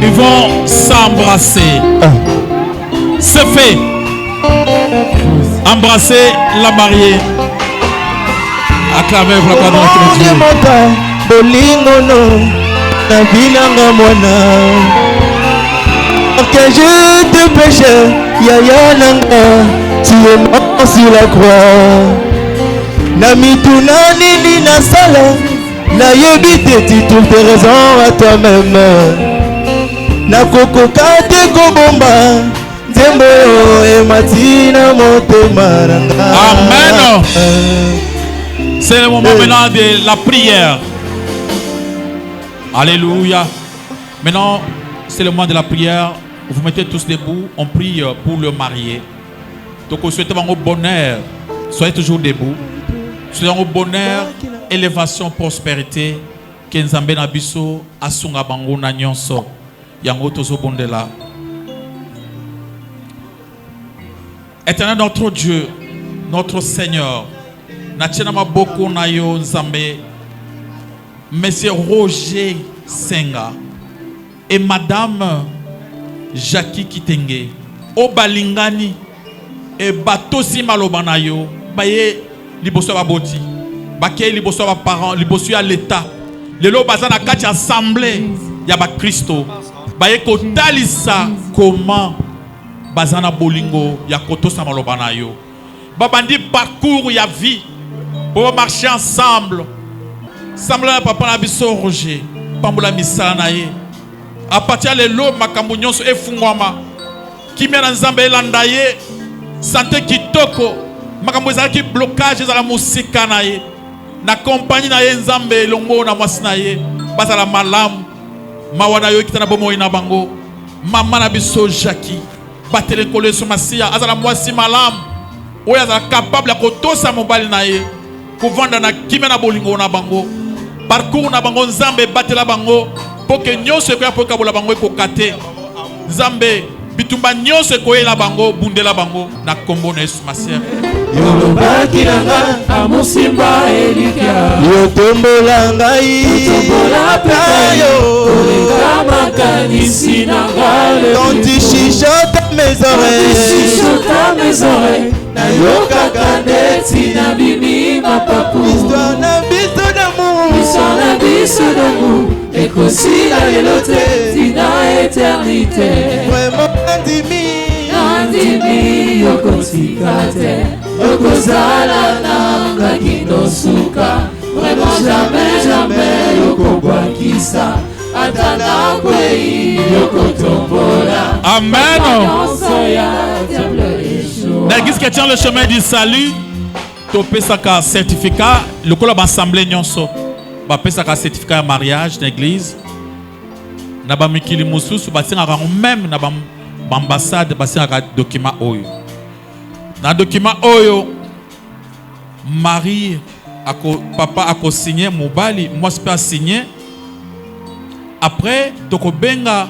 ils vont s'embrasser. C'est fait. Embrasser la mariée. Acclamez pour la gloire de notre Dieu. Que je te pêche, Yaya Nanga, tu es mort sur la croix. Namituna nini na sala, na yebite tu trouves tes raisons à toi-même. Na koko kate kobomba, tembo ematina motema nanga. Amen. C'est le moment maintenant de la prière. Alléluia. Maintenant, c'est le moment de la prière. Vous mettez tous debout. On prie pour le marié. Donc, on souhaite au bonheur. Soyez toujours debout. Souhaitons au bonheur, élévation, prospérité. Que Nzambe na biso asunga bango na nyonso. Yango tozo bondela. Éternel notre Dieu, notre Seigneur, Natchena maboko na yo Nzambe, Monsieur Roger Senga et Madame Jackie Kitenge, Obalingani et Batosi Malobana yo, baye liboso baboti, baké liboso ba parents, liboso à l'État, lelo bazana kati assemblée ya ba Christo, baye ko talisa comment bazana bolingo ya koto sa malobana yo. Babandi parcours ya vie pour marcher ensemble. Semble na papa na biso Roger, pambola misala na ye. A partir de l'eau makambo nyonso efungwama. Kimia na Nzambe elanda ye. Santé kitoko. Makambo ezalaki blocage ezala musika na ye. Na compagnie na ye Nzambe elongo na mwasi na ye. Bazala malamu. Mawana yo kitana bomoi na bango. Mama na biso Jackie. Batele kole so masia azala mwasi malamu. Oya azala capable ya kotosa mobali na ye. Kovanda na kimia na bolingo na bango. Parcours na bango Nzambe batela bango. Pour que nyonso ekoya po kabola bango ekokate. Nzambe bitumba nyonso ekoyela bango bundela bango na kombo na Yesu Masiya. Yolobaki nanga amusimba elikia. Yotombola ngai. Yotombola pekayo. Olenga makanisi nanga le. Quand tu chuchotes mes oreilles. Quand tu chuchotes mes oreilles. Nayokaka neti na bimi mapapu. Histoire na biso d'amour. Histoire na biso d'amour. Ekosila lelo te tina éternité. Vraiment nandimi. Nandimi yokotika te. Yokozala nanga kinosuka. Vraiment jamais, jamais yokobwakisa. Atana kwei yokotombola. Amen. L'église qui tient le chemin du salut, topé saka certificat, le col assemblée nyonso. Bapé saka certificat de mariage d'église. Naba mikili mususu basinga même na ambassade basinga document oyo. Na document oyo Marie papa a signé mobali, moi je peux signer. Après toko benga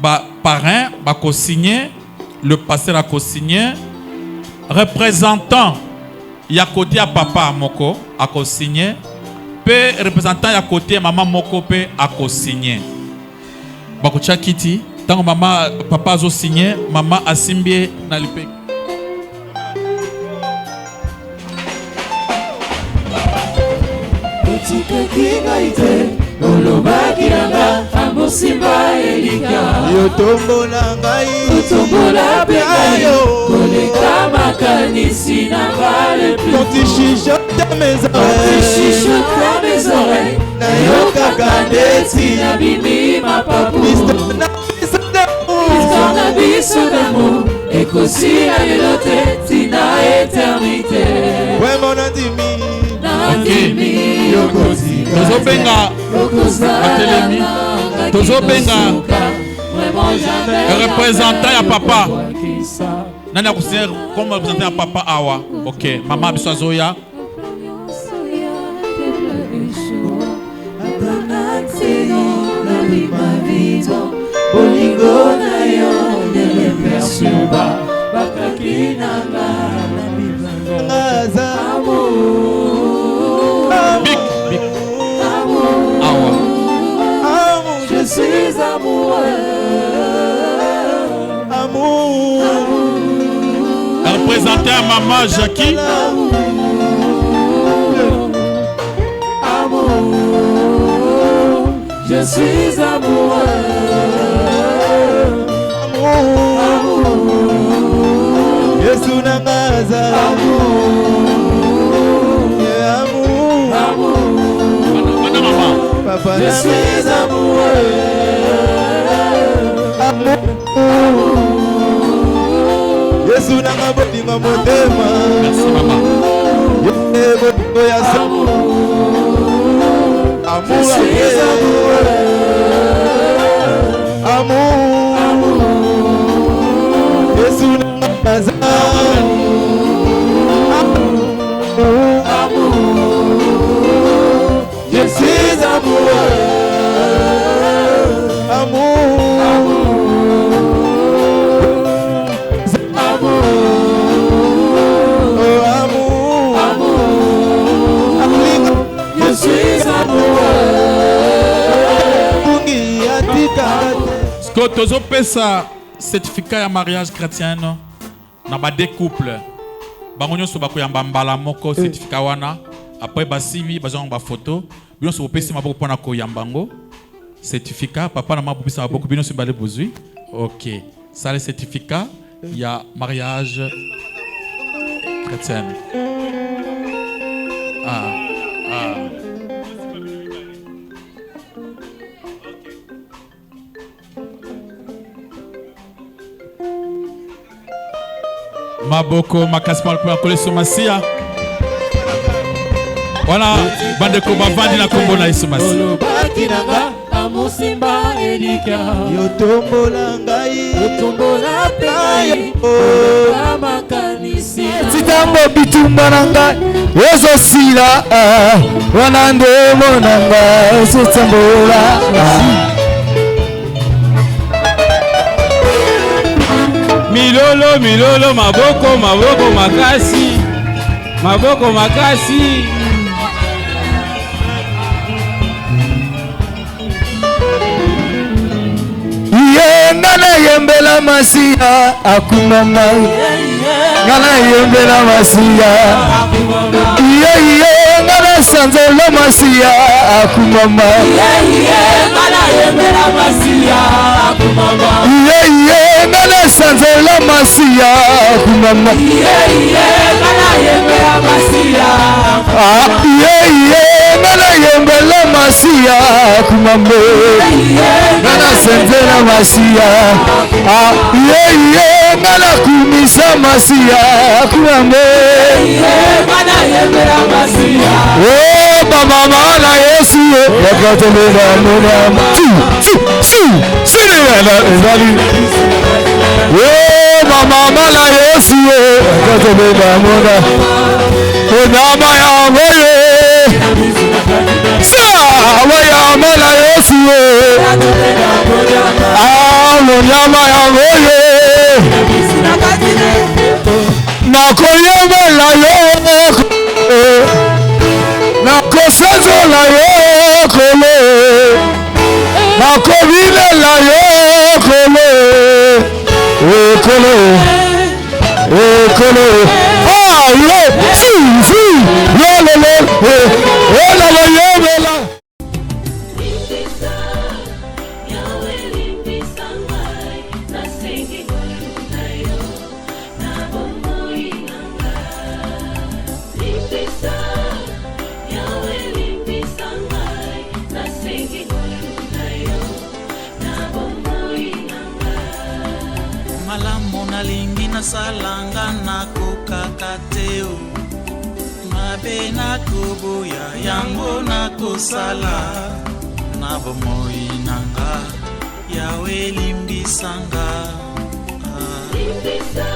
ba parrain ba signé, le pasteur a signé, représentant ya côté à papa moko a signé, pe représentant ya côté maman moko pe a signé. Ba ko chakiti tango mama papa a signé, maman a simbie na lipe. Olobaki nanga amusimba elika. Yotombola ngai. Yotombola pekayo. Koleka makanisi nanga le plus. Quand tu chuchotes mes oreilles. Quand tu chuchotes mes oreilles. Nayokaka neti na bimi mapapu. Histoire na biso d'amour. Histoire na biso d'amour. Ekosila lelo te tina éternité. Vraiment nandimi. Nandimi yokotika. Tozo benga Atelemi. Tozo benga représentant ya papa. Nani akusier comme représentant ya papa awa. OK, maman biso azoya. Bolingo na yo ne persuba bakaki nanga na Aza. Big. Amour. Je suis amoureux. Amour. Représentant ya maman Jackie. Amour. Je suis amoureux. Amour. Yesu nagaza. Amour. Papa, je suis amoureux. Amour. Yesu nanga bolingo motema. Merci maman. Bolingo ya samu. Amour, amour. Yesu nanga zamu. Je suis amoureux. Amour. Amour. Oh, amour. Je suis amoureux. Quand tu pesa certificat de mariage chrétien, na ba deux couples. Bangonyo so bakoyamba mbala moko certificat wana. Après basivi bazong ba photo. Bino so pesa maboko pona koyambango. Certificat papa na maboko pesa maboko bino so balé bozui. OK. Ça le certificat il y a mariage chrétien. Maboko makaspa kwa koleso masia. Wana bande ko bavandi na kombo na Yesu masia. Bakinanga amusimba elika. Yotombola ngai. Yotombola pai. Amakanisi. Titambo bitumba nanga. Yeso sila. Wana ndemo nanga. Titambola. Milolo, milolo, maboko, maboko, makasi. Maboko, makasi. Ngana yembela masia akumama. Ngana yembela masia. Ngana sanzela masia akumama. Ngana yembela masia akumama. Ngana sanzela masia akumama. Ngana yembela masia. Ngana yembela masia akumama. Ngana sanzela masia. Ngana kumisa masia akumama. Ngana yembela masia. Oh baba mala Yesu yakatembea mwana oh mama mala Yesu yakatembea mwana onama ya moyo sawa ya mala Yesu onama ya moyo na koyema la yo na kosazo la yo kole na kovile la yo kole kole yo si yo le la yo la salanga na kokakateo mabe na koboya yango na kosala na bomoi nanga yawe limbisanga limbisa